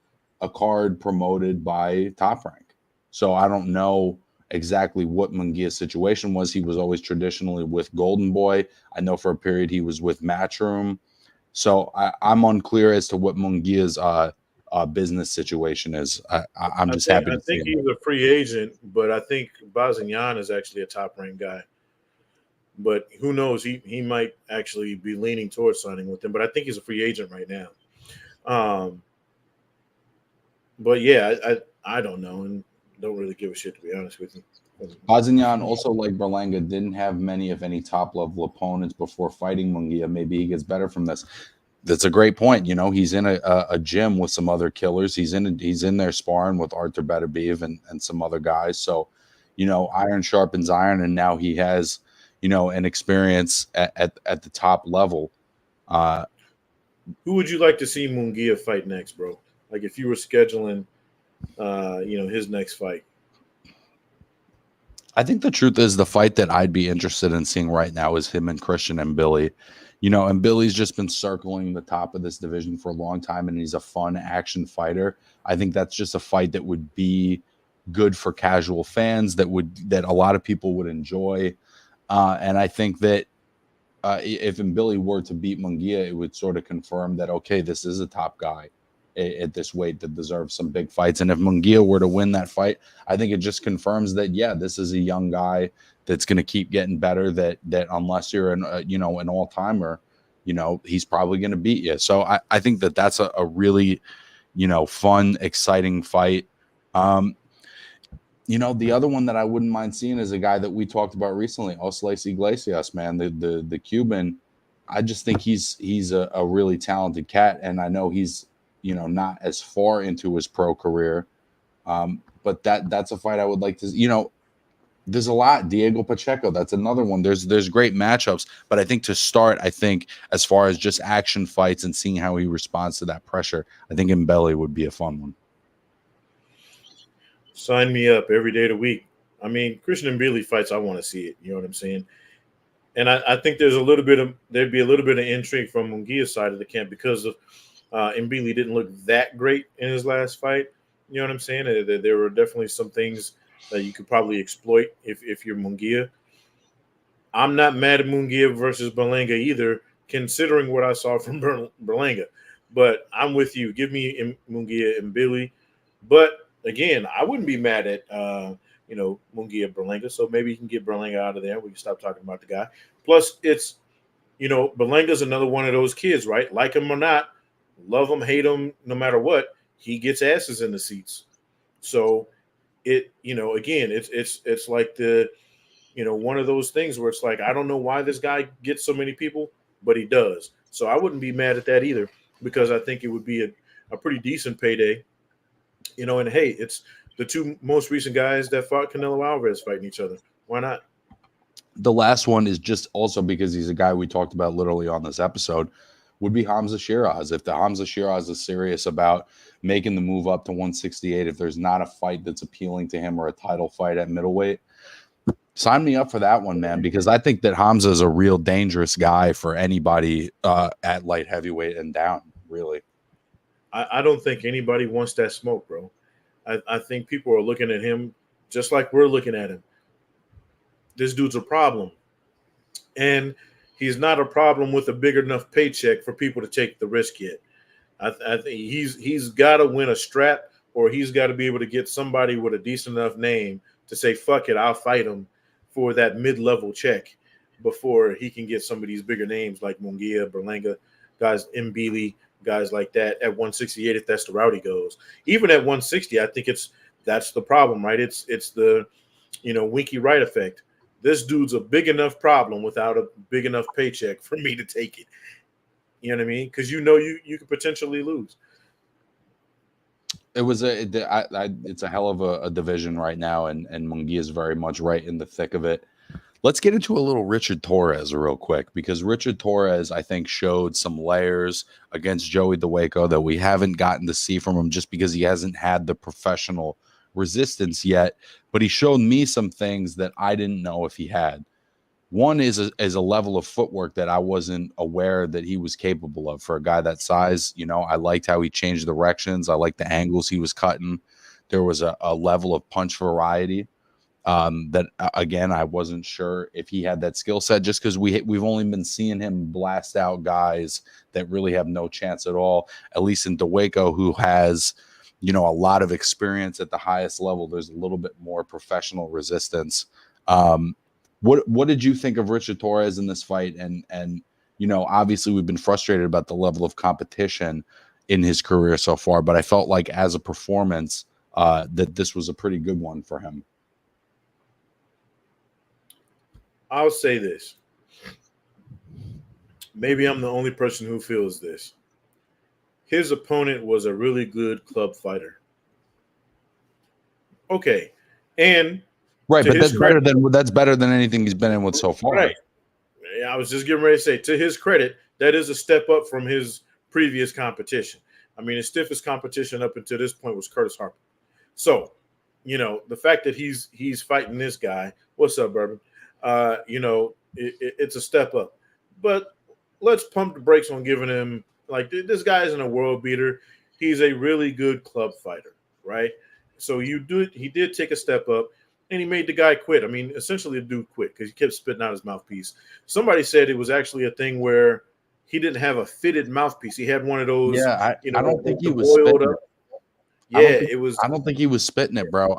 card promoted by Top Rank. So I don't know exactly what Munguia's situation was. He was always traditionally with Golden Boy. I know for a period he was with Matchroom. So I'm unclear as to what Munguia's business situation is. I'm just happy to see him. I think he's a free agent, but I think Bazinyan is actually a Top Rank guy. But who knows? He might actually be leaning towards signing with him. But I think he's a free agent right now. But yeah, I don't know, and don't really give a shit, to be honest with you. Bazinyan, also like Berlanga, didn't have many, if any, top-level opponents before fighting Munguia. Maybe he gets better from this. That's a great point. He's in a gym with some other killers. He's in there sparring with Artur Beterbiev and some other guys. So, iron sharpens iron, and now he has, an experience at the top level. Who would you like to see Munguia fight next, bro? Like, if you were scheduling, his next fight. I think the truth is the fight that I'd be interested in seeing right now is him and Christian and Billy. And Billy's just been circling the top of this division for a long time, and he's a fun action fighter. I think that's just a fight that would be good for casual fans, that a lot of people would enjoy. And I think that if Billy were to beat Munguia, it would sort of confirm that, okay, this is a top guy at this weight that deserves some big fights. And if Munguia were to win that fight, I think it just confirms that, yeah, this is a young guy that's going to keep getting better, that unless you're an all-timer, he's probably going to beat you. So I think that's a really, fun, exciting fight. The other one that I wouldn't mind seeing is a guy that we talked about recently, Osles Iglesias, man, the Cuban. I just think he's a really talented cat, and I know he's not as far into his pro career, but that's a fight I would like to. There's a lot. Diego Pacheco, that's another one. There's great matchups, but I think to start, I think as far as just action fights and seeing how he responds to that pressure, I think Mbele would be a fun one. Sign me up every day of the week. I mean, Christian Mbele fights, I want to see it. You know what I'm saying? And I think there'd be a little bit of intrigue from Munguia's side of the camp because of Mbele didn't look that great in his last fight. You know what I'm saying? There were definitely some things that you could probably exploit if you're Munguia. I'm not mad at Munguia versus Berlanga either, considering what I saw from Berlanga. But I'm with you. Give me Munguia and Billy. But again, I wouldn't be mad at Munguia Berlanga. So maybe you can get Berlanga out of there. We can stop talking about the guy. Plus, it's Berlanga's another one of those kids, right? Like him or not, love him, hate him, no matter what, he gets asses in the seats. So again, it's like the one of those things where it's like, I don't know why this guy gets so many people, but he does. So I wouldn't be mad at that either, because I think it would be a pretty decent payday. And hey, it's the two most recent guys that fought Canelo Alvarez fighting each other. Why not? The last one is just also because he's a guy we talked about literally on this episode, would be Hamza Shiraz. If the Hamza Shiraz is serious about making the move up to 168, if there's not a fight that's appealing to him or a title fight at middleweight, sign me up for that one, man, because I think that Hamza is a real dangerous guy for anybody at light heavyweight and down, really. I don't think anybody wants that smoke, bro. I think people are looking at him just like we're looking at him. This dude's a problem. And he's not a problem with a big enough paycheck for people to take the risk yet. I think he's got to win a strap, or he's got to be able to get somebody with a decent enough name to say, fuck it, I'll fight him for that mid-level check before he can get some of these bigger names like Munguia, Berlanga, guys, Mbele, guys like that at 168 if that's the route he goes. Even at 160, I think that's the problem, right? It's the Winky Wright effect. This dude's a big enough problem without a big enough paycheck for me to take it. You know what I mean? Because you could potentially lose. It's a hell of a division right now, and Munguia is very much right in the thick of it. Let's get into a little Richard Torres real quick, because Richard Torres, I think, showed some layers against Joey Dubois that we haven't gotten to see from him just because he hasn't had the professional resistance yet. But he showed me some things that I didn't know if he had. One is a level of footwork that I wasn't aware that he was capable of for a guy that size. I liked how he changed directions. I liked the angles he was cutting. There was a level of punch variety that again, I wasn't sure if he had that skill set, just because we've only been seeing him blast out guys that really have no chance at all, at least in Dubois, who has a lot of experience at the highest level. There's a little bit more professional resistance. What did you think of Richard Torres in this fight? And obviously we've been frustrated about the level of competition in his career so far, but I felt like as a performance that this was a pretty good one for him. I'll say this. Maybe I'm the only person who feels this. His opponent was a really good club fighter. Okay. And right, but that's better than anything he's been in with so far. Right. I was just getting ready to say, to his credit, that is a step up from his previous competition. I mean, his stiffest competition up until this point was Curtis Harper. So, the fact that he's fighting this guy, what's up, Bourbon? It's a step up. But let's pump the brakes on giving him, like, this guy isn't a world beater. He's a really good club fighter, right? So he did take a step up, and he made the guy quit. I mean, essentially the dude quit because he kept spitting out his mouthpiece. Somebody said it was actually a thing where he didn't have a fitted mouthpiece. He had one of those. Yeah, I don't think he was spitting. Yeah, it was. I don't think he was spitting it, bro.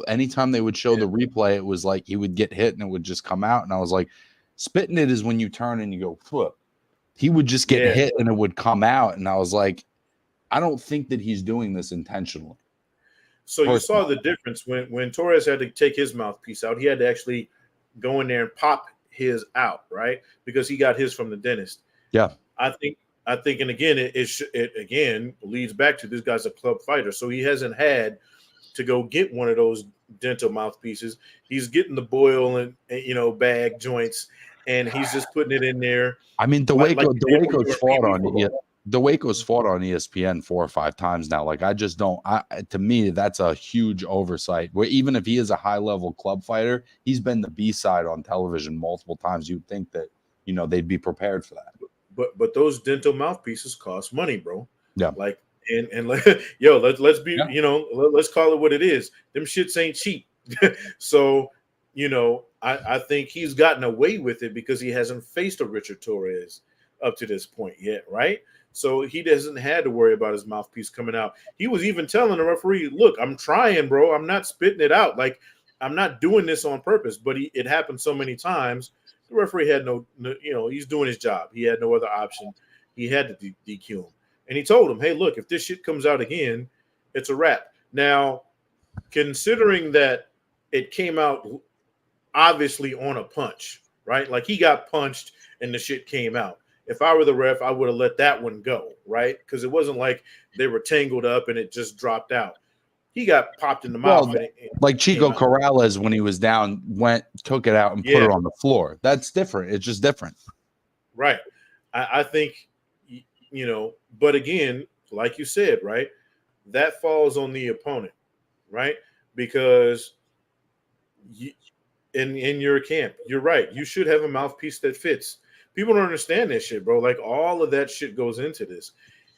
Anytime they would show the replay, it was like he would get hit and it would just come out. And I was like, spitting it is when you turn and you go, flip. He would just get hit and it would come out. And I was like, I don't think that he's doing this intentionally. So you saw the difference when Torres had to take his mouthpiece out. He had to actually go in there and pop his out, right? Because he got his from the dentist. Yeah. I think, and again, it again leads back to this guy's a club fighter, so he hasn't had to go get one of those dental mouthpieces. He's getting the boil and bag joints, and he's just putting it in there. I mean, Like DeWaco's fought on DeWaco's fought on ESPN 4 or 5 times now. Like, I just don't. To me, that's a huge oversight. Where even if he is a high level club fighter, he's been the B side on television multiple times. You'd think that they'd be prepared for that. But those dental mouthpieces cost money, bro. Yeah. Like and let's be let's call it what it is. Them shits ain't cheap. So I think he's gotten away with it because he hasn't faced a Richard Torres up to this point yet, right? So he doesn't have to worry about his mouthpiece coming out. He was even telling the referee, "Look, I'm trying, bro. I'm not spitting it out. Like, I'm not doing this on purpose." But it happened so many times. The referee had no, he's doing his job. He had no other option. He had to DQ him. And he told him, "Hey, look, if this shit comes out again, it's a wrap." Now, considering that it came out obviously on a punch, right? Like, he got punched and the shit came out. If I were the ref, I would have let that one go, right? Because it wasn't like they were tangled up and it just dropped out. He got popped in the mouth. Like Chico Corrales, when he was down, took it out and put it on the floor. That's different. It's just different. Right. I think, but again, like you said, right, that falls on the opponent, right? Because in your camp, you're right. You should have a mouthpiece that fits. People don't understand that shit, bro. Like, all of that shit goes into this.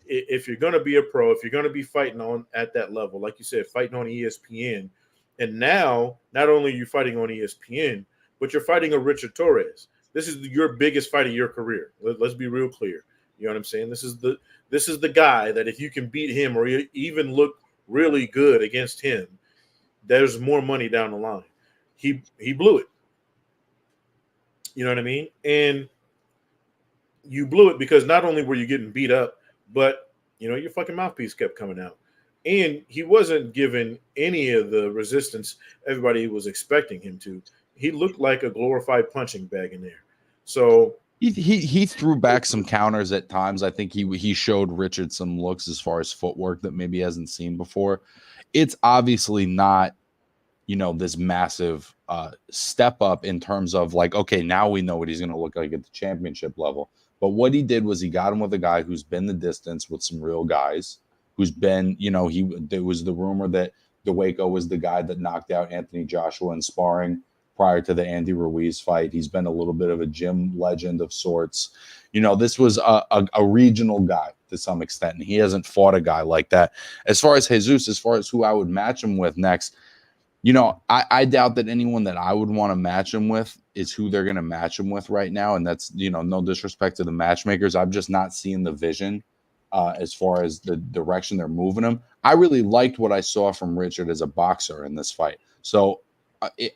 If you're going to be a pro, if you're going to be fighting on at that level, like you said, fighting on ESPN, and now not only are you fighting on ESPN, but you're fighting a Richard Torres. This is your biggest fight of your career. Let's be real clear. You know what I'm saying? This is the guy that if you can beat him or even look really good against him, there's more money down the line. He blew it. You know what I mean? And you blew it because not only were you getting beat up, but your fucking mouthpiece kept coming out, and he wasn't given any of the resistance everybody was expecting him to. He looked like a glorified punching bag in there. So he threw back some counters at times. I think he showed Richard some looks as far as footwork that maybe he hasn't seen before. It's obviously not this massive step up in terms of like, okay, now we know what he's going to look like at the championship level. But what he did was he got him with a guy who's been the distance with some real guys, who's been, there was the rumor that DeWaco was the guy that knocked out Anthony Joshua in sparring prior to the Andy Ruiz fight. He's been a little bit of a gym legend of sorts. This was a regional guy to some extent, and he hasn't fought a guy like that. As far as Jesus, as far as who I would match him with next, I doubt that anyone that I would want to match him with is who they're going to match him with right now. And that's, no disrespect to the matchmakers. I'm just not seeing the vision as far as the direction they're moving him. I really liked what I saw from Richard as a boxer in this fight. So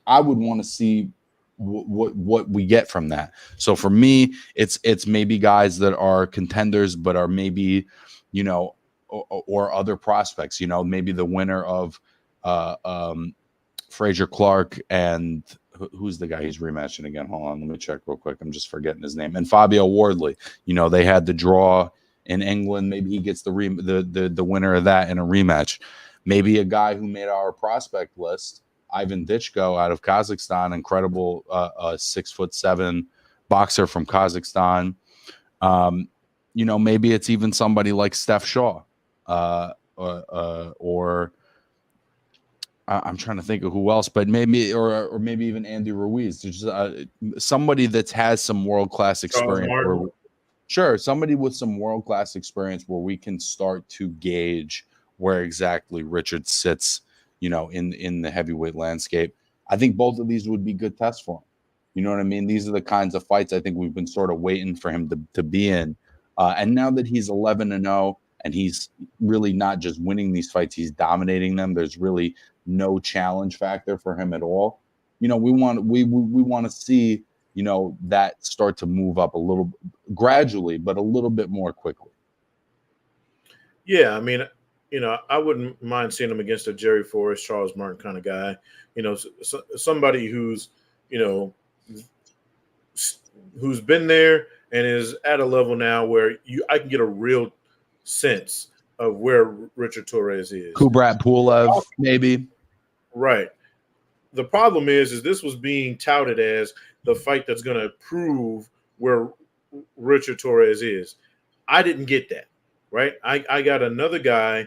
I would want to see what we get from that. So for me, it's maybe guys that are contenders, but are maybe, or other prospects, maybe the winner of Frazier Clark and who's the guy he's rematching again? Hold on, let me check real quick. I'm just forgetting his name. And Fabio Wardley. They had the draw in England. Maybe he gets the winner of that in a rematch. Maybe a guy who made our prospect list, Ivan Dichko out of Kazakhstan, incredible 6'7" boxer from Kazakhstan. Maybe it's even somebody like Steph Shaw, or I'm trying to think of who else, but maybe or maybe even Andy Ruiz. There's somebody that has some world-class experience. Somebody with some world-class experience where we can start to gauge where exactly Richard sits, in the heavyweight landscape. I think both of these would be good tests for him. You know what I mean? These are the kinds of fights I think we've been sort of waiting for him to be in. And now that he's 11-0 and he's really not just winning these fights, he's dominating them. There's really no challenge factor for him at all. We want to see, that start to move up a little gradually, but a little bit more quickly. Yeah, I mean, I wouldn't mind seeing him against a Jerry Forrest, Charles Martin kind of guy. Somebody who's been there and is at a level now where I can get a real sense of where Richard Torres is. Kubrat Pulev, maybe. Right. the problem is this was being touted as the fight that's going to prove where Richard Torres is. I didn't get that, right? I got another guy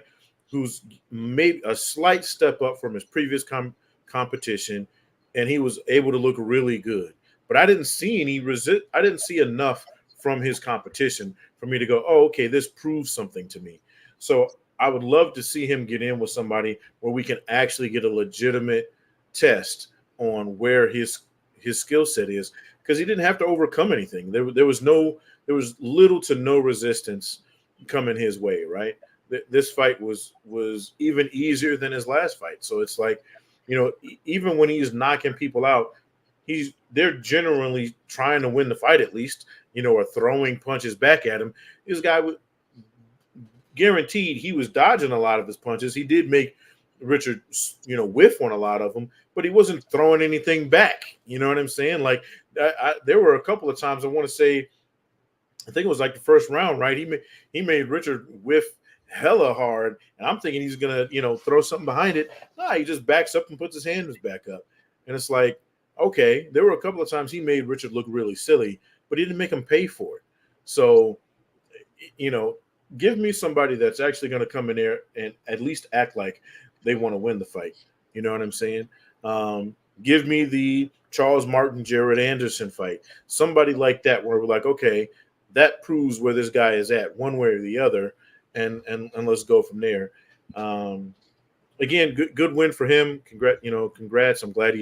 who's made a slight step up from his previous competition, and he was able to look really good. But I didn't see any resist. I didn't see enough from his competition for me to go, oh, okay, this proves something to me. So I would love to see him get in with somebody where we can actually get a legitimate test on where his skill set is, because he didn't have to overcome anything. There was little to no resistance coming his way, right? This fight was even easier than his last fight. So it's like, even when he's knocking people out, they're generally trying to win the fight at least, or throwing punches back at him. This guy was guaranteed he was dodging a lot of his punches. He did make Richard, whiff on a lot of them, but he wasn't throwing anything back. You know what I'm saying? Like, there were a couple of times I want to say, I think it was like the first round, right? He made Richard whiff hella hard, and I'm thinking he's gonna, throw something behind it. Nah, he just backs up and puts his hands back up, and it's like, okay, there were a couple of times he made Richard look really silly, but he didn't make him pay for it. So, give me somebody that's actually going to come in there and at least act like they want to win the fight. You know what I'm saying? Give me the Charles Martin, Jared Anderson fight. Somebody like that where we're like, okay, that proves where this guy is at one way or the other, and let's go from there. Again, good win for him. Congrats. I'm glad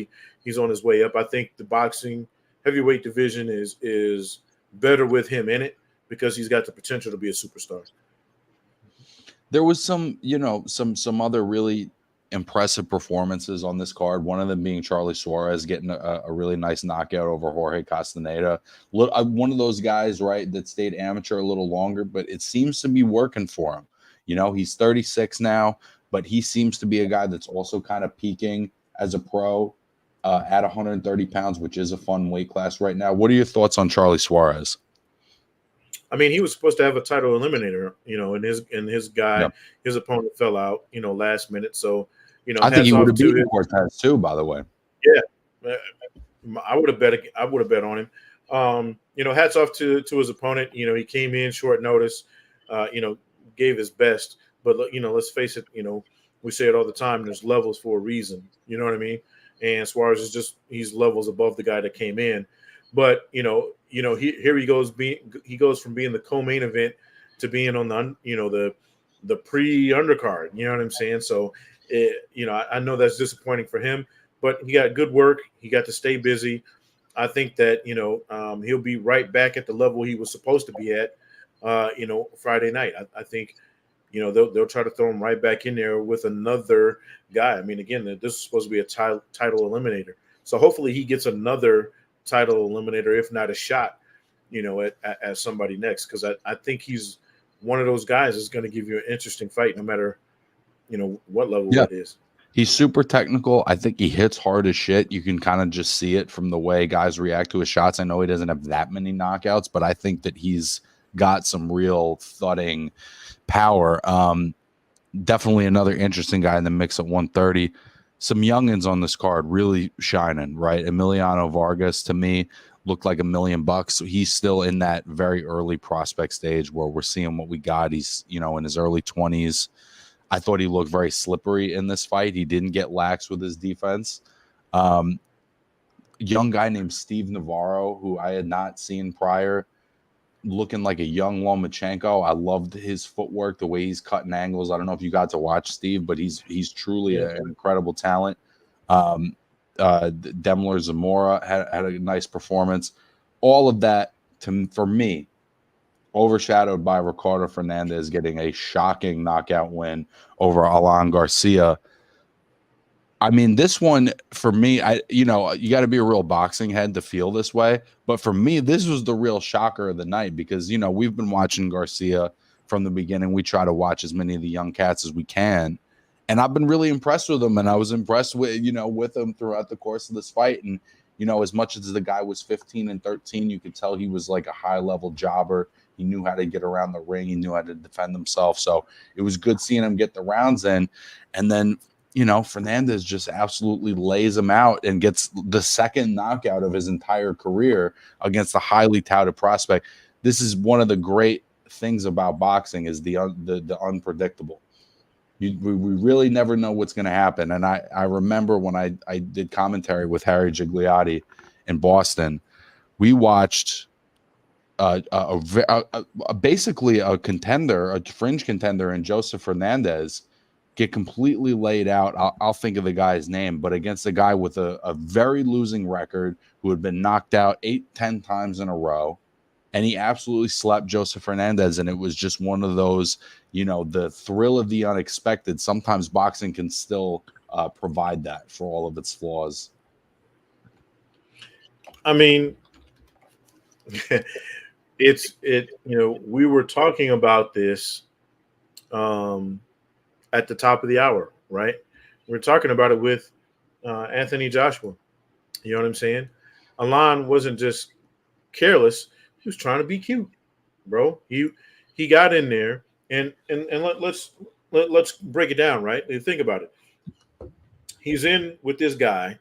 he's on his way up. I think the boxing heavyweight division is better with him in it, because he's got the potential to be a superstar. There was some other really impressive performances on this card. One of them being Charlie Suarez getting a really nice knockout over Jorge Castaneda. One of those guys, right, that stayed amateur a little longer, but it seems to be working for him. He's 36 now, but he seems to be a guy that's also kind of peaking as a pro at 130 pounds, which is a fun weight class right now. What are your thoughts on Charlie Suarez? I mean, he was supposed to have a title eliminator, and his guy, Yep. His opponent fell out, last minute. So, I think he would have beaten Cortez too, by the way. Yeah, I would have bet on him. Hats off to his opponent. He came in short notice, gave his best. But let's face it. We say it all the time. There's levels for a reason. You know what I mean? And Suarez he's levels above the guy that came in. But here he goes. He goes from being the co-main event to being on the pre-undercard. You know what I'm saying? So, I know that's disappointing for him, but he got good work. He got to stay busy. I think that he'll be right back at the level he was supposed to be at. Friday night. I think they'll try to throw him right back in there with another guy. I mean, again, this is supposed to be a title eliminator, so hopefully he gets another title eliminator, if not a shot, at somebody next, because I think he's one of those guys that's going to give you an interesting fight, no matter what level it is. He's super technical. I think he hits hard as shit. You can kind of just see it from the way guys react to his shots. I know he doesn't have that many knockouts, but I think that he's got some real thudding power. Definitely another interesting guy in the mix at 130. Some youngins on this card really shining, right? Emiliano Vargas, to me, looked like $1 million. So he's still in that very early prospect stage where we're seeing what we got. He's, in his early 20s. I thought he looked very slippery in this fight. He didn't get lax with his defense. Young guy named Steve Navarro, who I had not seen prior, looking like a young Lomachenko. I loved his footwork, the way he's cutting angles. I don't know if you got to watch Steve, but he's truly an incredible talent. Demler Zamora had a nice performance. All of that, for me, overshadowed by Ricardo Fernandez getting a shocking knockout win over Alan Garcia. I mean, this one for me, you got to be a real boxing head to feel this way. But for me, this was the real shocker of the night, because, we've been watching Garcia from the beginning. We try to watch as many of the young cats as we can. And I've been really impressed with him. And I was impressed with him throughout the course of this fight. And, as much as the guy was 15 and 13, you could tell he was like a high level jobber. He knew how to get around the ring. He knew how to defend himself. So it was good seeing him get the rounds in. And then Fernandez just absolutely lays him out and gets the second knockout of his entire career against a highly touted prospect. This is one of the great things about boxing is the unpredictable. We really never know what's going to happen. And I remember when I did commentary with Harry Gigliotti in Boston, we watched basically a contender, a fringe contender in Joseph Fernandez get completely laid out. I'll think of the guy's name, but against a guy with a very losing record who had been knocked out 8-10 times in a row. And he absolutely slapped Joseph Fernandez. And it was just one of those, the thrill of the unexpected. Sometimes boxing can still provide that for all of its flaws. I mean, we were talking about this at the top of the hour, right? We were talking about it with Anthony Joshua. You know what I'm saying? Alon wasn't just careless. He was trying to be cute, bro. He got in there and let's break it down, right? Think about it. He's in with this guy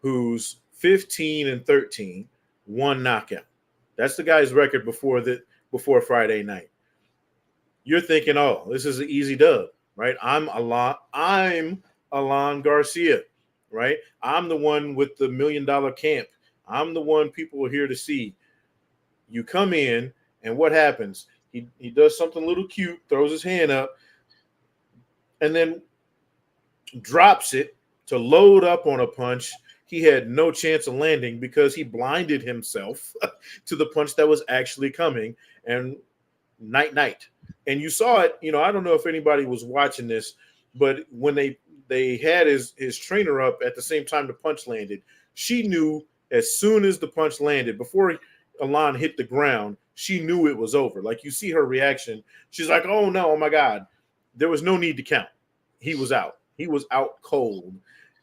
who's 15-13, one knockout. That's the guy's record before Friday night. You're thinking, oh, this is an easy dub, right? I'm Alon Garcia, right? I'm the one with the $1 million camp. I'm the one people are here to see. You come in, and what happens? He does something a little cute, throws his hand up, and then drops it to load up on a punch. He had no chance of landing because he blinded himself to the punch that was actually coming. And night. And you saw it, I don't know if anybody was watching this, but when they had his trainer up at the same time the punch landed, she knew as soon as the punch landed, before Alon hit the ground, she knew it was over. Like, you see her reaction. She's like, oh no, oh my God. There was no need to count. He was out. He was out cold.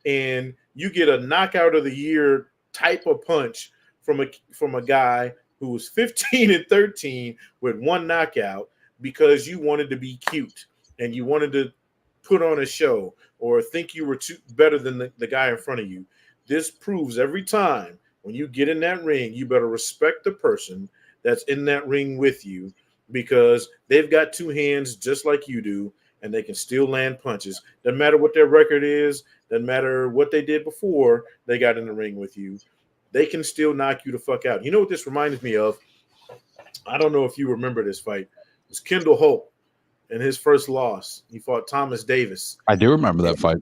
And you get a knockout of the year type of punch from a guy who was 15-13 with one knockout because you wanted to be cute and you wanted to put on a show or think you were better than the guy in front of you. This proves every time when you get in that ring, you better respect the person that's in that ring with you because they've got two hands just like you do and they can still land punches. Doesn't matter what their record is. Doesn't matter what they did before they got in the ring with you. They can still knock you the fuck out. You know what this reminds me of? I don't know if you remember this fight. It was Kendall Holt in his first loss. He fought Thomas Davis. I do remember that fight.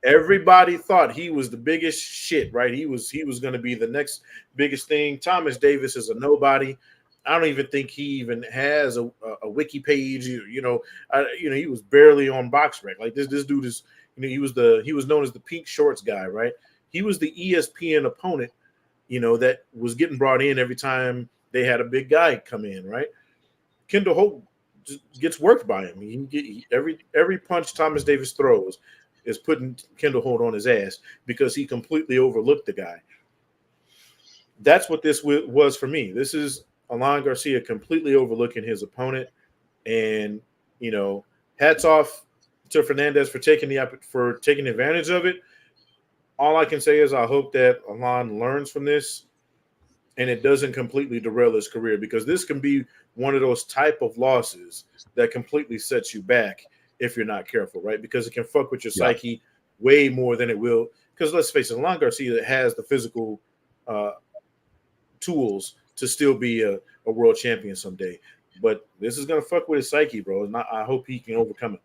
Everybody thought he was the biggest shit, right? He was going to be the next biggest thing. Thomas Davis is a nobody. I don't even think he even has a wiki page. He was barely on BoxRec. Like this dude is, he was known as the pink shorts guy, right? He was the ESPN opponent, that was getting brought in every time they had a big guy come in, right? Kendall Holt just gets worked by him. Every punch Thomas Davis throws is putting Kendall Holt on his ass because he completely overlooked the guy. That's what this was for me. This is Alon Garcia completely overlooking his opponent, and hats off to Fernandez for taking advantage of it. All I can say is I hope that Alon learns from this and it doesn't completely derail his career, because this can be one of those type of losses that completely sets you back if you're not careful, right? Because it can fuck with your psyche way more than it will. Because let's face it, Alon Garcia has the physical tools to still be a world champion someday. But this is going to fuck with his psyche, bro. I hope he can overcome it.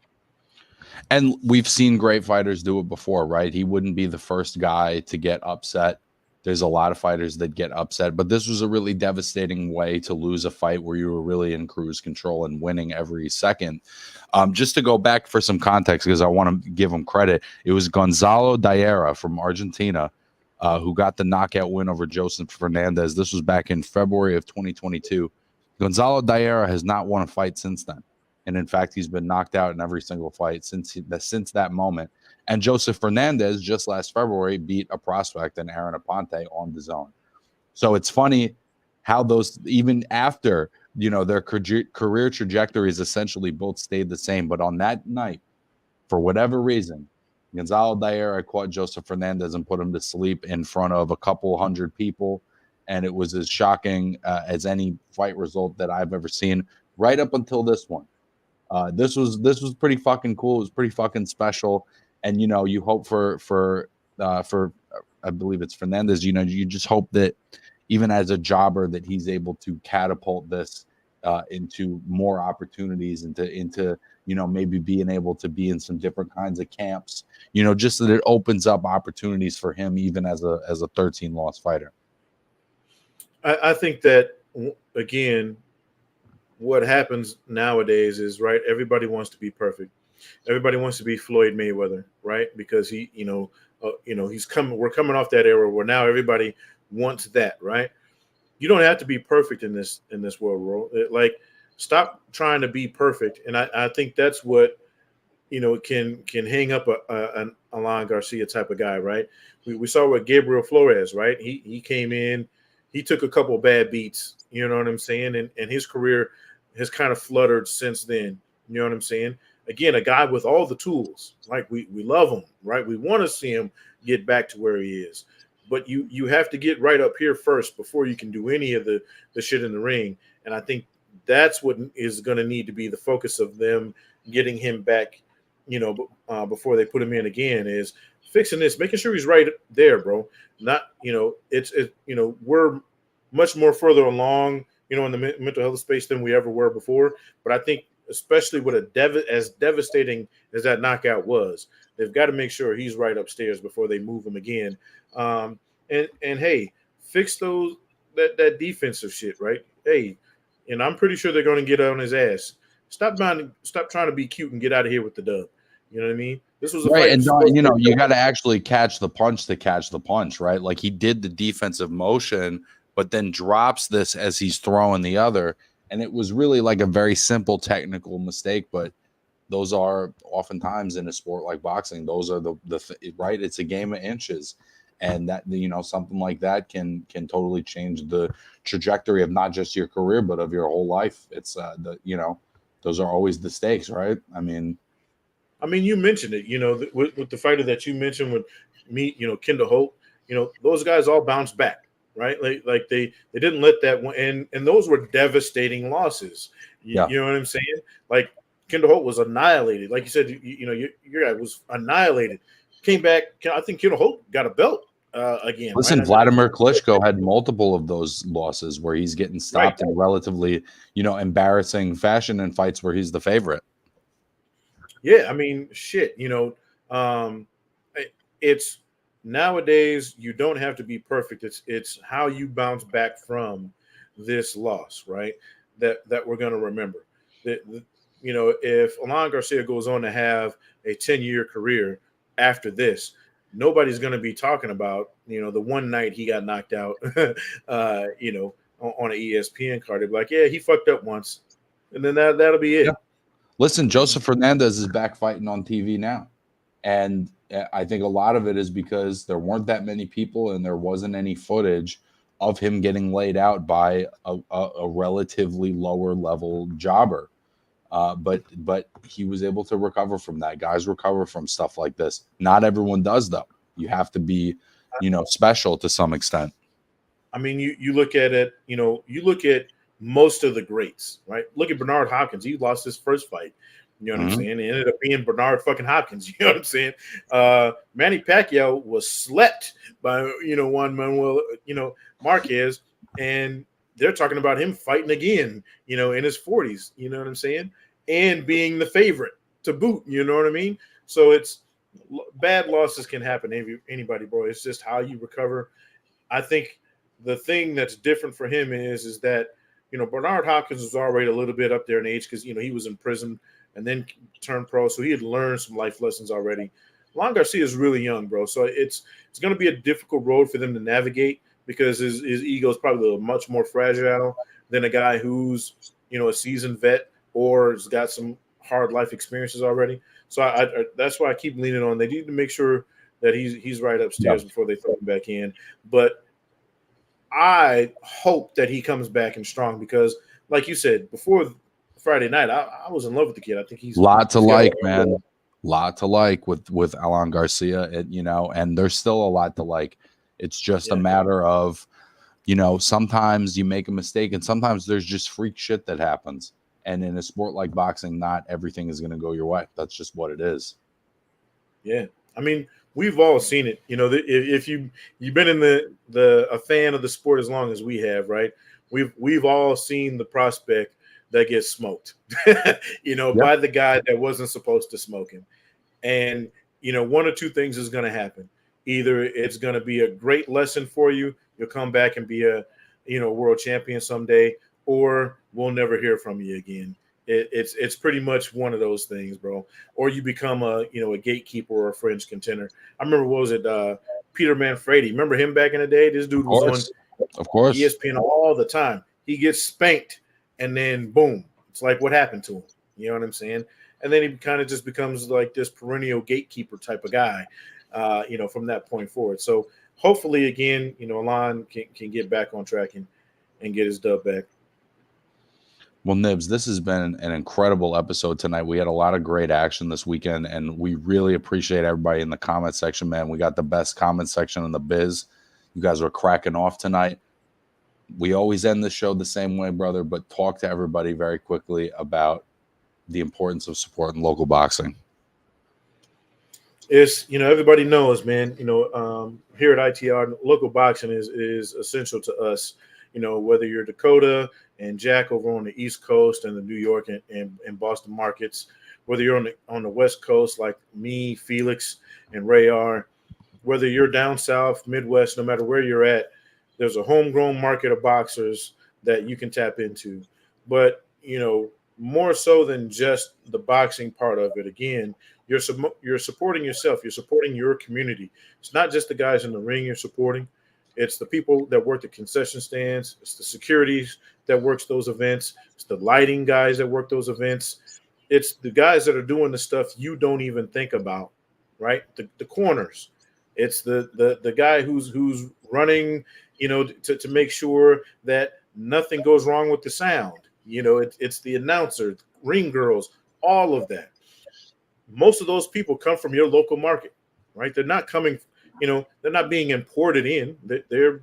And we've seen great fighters do it before, right? He wouldn't be the first guy to get upset. There's a lot of fighters that get upset, but this was a really devastating way to lose a fight where you were really in cruise control and winning every second. Just to go back for some context, because I want to give him credit, it was Gonzalo Diarra from Argentina who got the knockout win over Joseph Fernandez. This was back in February of 2022. Gonzalo Diarra has not won a fight since then. And in fact, he's been knocked out in every single fight since that moment. And Joseph Fernandez just last February beat a prospect and Aaron Aponte on the zone. So it's funny how those, even after, their career trajectories essentially both stayed the same. But on that night, for whatever reason, Gonzalo Daera caught Joseph Fernandez and put him to sleep in front of a couple hundred people, and it was as shocking as any fight result that I've ever seen. Right up until this one, this was pretty fucking cool. It was pretty fucking special, and you hope for I believe it's Fernandez. You just hope that even as a jobber that he's able to catapult this into more opportunities, into maybe being able to be in some different kinds of camps, just that it opens up opportunities for him even as a 13-loss fighter. I think that, again, what happens nowadays is, right, everybody wants to be perfect. Everybody wants to be Floyd Mayweather, right? Because we're coming off that era where now everybody wants that, right? You don't have to be perfect in this world, bro. Like, stop trying to be perfect. And I think that's what can hang up an Alan Garcia type of guy, right? We saw what Gabriel Flores, right? He came in, he took a couple bad beats, you know what I'm saying? And his career has kind of fluttered since then. You know what I'm saying? Again, a guy with all the tools. Like, we love him, right? We want to see him get back to where he is. But you have to get right up here first before you can do any of the shit in the ring. And I think that's what is going to need to be the focus of them getting him back, before they put him in again, is fixing this, making sure he's right there, bro. Not, we're much more further along, in the mental health space than we ever were before. But I think, especially with as devastating as that knockout was, they've got to make sure he's right upstairs before they move him again. And hey, fix that defensive shit, right? Hey, and I'm pretty sure they're going to get on his ass. Stop trying to be cute and get out of here with the dub. You know what I mean? This was a right, fight. And you got to actually catch the punch, right? Like, he did the defensive motion, but then drops this as he's throwing the other, and it was really like a very simple technical mistake. But those are oftentimes in a sport like boxing. Those are the right. It's a game of inches, and that something like that can totally change the trajectory of not just your career but of your whole life. It's those are always the stakes, right? I mean, you mentioned it. With the fighter that you mentioned with me, Kendall Holt. Those guys all bounced back, right? Like they didn't let that one, and those were devastating losses. You know what I'm saying? Like, Kendall Holt was annihilated. Like you said, your guy was annihilated. Came back. I think Kendall Holt got a belt again. Listen, right? Vladimir Klitschko had multiple of those losses where he's getting stopped in relatively, embarrassing fashion in fights where he's the favorite. Yeah, shit. It's nowadays you don't have to be perfect. It's how you bounce back from this loss, right? That we're going to remember. That if Alan Garcia goes on to have a 10-year career after this, nobody's going to be talking about the one night he got knocked out, on an ESPN card. They'll be like, yeah, he fucked up once, and then that'll be it. Yeah. Listen, Joseph Fernandez is back fighting on TV now, and I think a lot of it is because there weren't that many people and there wasn't any footage of him getting laid out by a relatively lower level jobber. But he was able to recover from that. Guys recover from stuff like this. Not everyone does, though. You have to be, special to some extent. You look at it, you look at most of the greats, right? Look at Bernard Hopkins. He lost his first fight. You know what I'm saying? It ended up being Bernard fucking Hopkins. You know what I'm saying? Manny Pacquiao was slept by, Juan Manuel, Marquez, and they're talking about him fighting again, in his 40s. You know what I'm saying? And being the favorite to boot. You know what I mean? So it's bad losses can happen to anybody, bro. It's just how you recover. I think the thing that's different for him is that, Bernard Hopkins was already a little bit up there in age because, he was in prison and then turned pro. So he had learned some life lessons already. Alan Garcia is really young, bro. So it's going to be a difficult road for them to navigate because his ego is probably much more fragile than a guy who's, a seasoned vet or has got some hard life experiences already. So I that's why I keep leaning on. They need to make sure that he's right upstairs before they throw him back in. But I hope that he comes back and strong because, like you said, before Friday night, I was in love with the kid. I think he's lot to like, man. Lot to like with Alan Garcia, and there's still a lot to like. It's just a matter of, sometimes you make a mistake and sometimes there's just freak shit that happens. And in a sport like boxing, not everything is going to go your way. That's just what it is. Yeah. I mean, we've all seen it. If you've been in a fan of the sport as long as we have, right? We've all seen the prospect that gets smoked, by the guy that wasn't supposed to smoke him. And one or two things is going to happen. Either it's going to be a great lesson for you, you'll come back and be a world champion someday, or we'll never hear from you again. It's pretty much one of those things, bro. Or you become a gatekeeper or a fringe contender. I remember, what was it, Peter Manfredi? Remember him back in the day? This dude was on, of course, ESPN all the time. He gets spanked, and then boom, it's like, what happened to him? You know what I'm saying? And then he kind of just becomes like this perennial gatekeeper type of guy, from that point forward. So hopefully, again, Alon can get back on track and get his dub back. Well, Nibs, this has been an incredible episode tonight. We had a lot of great action this weekend, and we really appreciate everybody in the comment section, man. We got the best comment section in the biz. You guys were cracking off tonight. We always end the show the same way, brother, but talk to everybody very quickly about the importance of supporting local boxing. It's, everybody knows, man, here at ITR, local boxing is essential to us. Whether you're Dakota and Jack over on the East Coast and the New York and Boston markets, whether you're on the West Coast like me, Felix, and Ray are, whether you're down south, Midwest, no matter where you're at, there's a homegrown market of boxers that you can tap into. But, more so than just the boxing part of it, again, you're supporting yourself. You're supporting your community. It's not just the guys in the ring you're supporting. It's the people that work the concession stands. It's the securities that works those events. It's the lighting guys that work those events. It's the guys that are doing the stuff you don't even think about, right? The corners. It's the guy who's running, to make sure that nothing goes wrong with the sound. It's the announcer, ring girls, all of that. Most of those people come from your local market, right? They're not coming, they're not being imported in. They're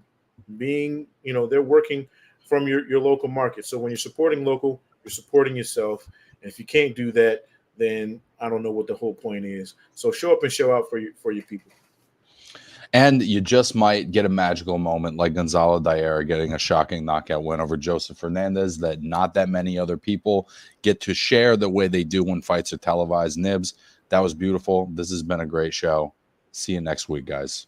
being, they're working from your local market. So when you're supporting local, you're supporting yourself. And if you can't do that, then I don't know what the whole point is. So show up and show out for your people. And you just might get a magical moment like Gonzalo Daera getting a shocking knockout win over Joseph Fernandez that not that many other people get to share the way they do when fights are televised. Nibs, that was beautiful. This has been a great show. See you next week, guys.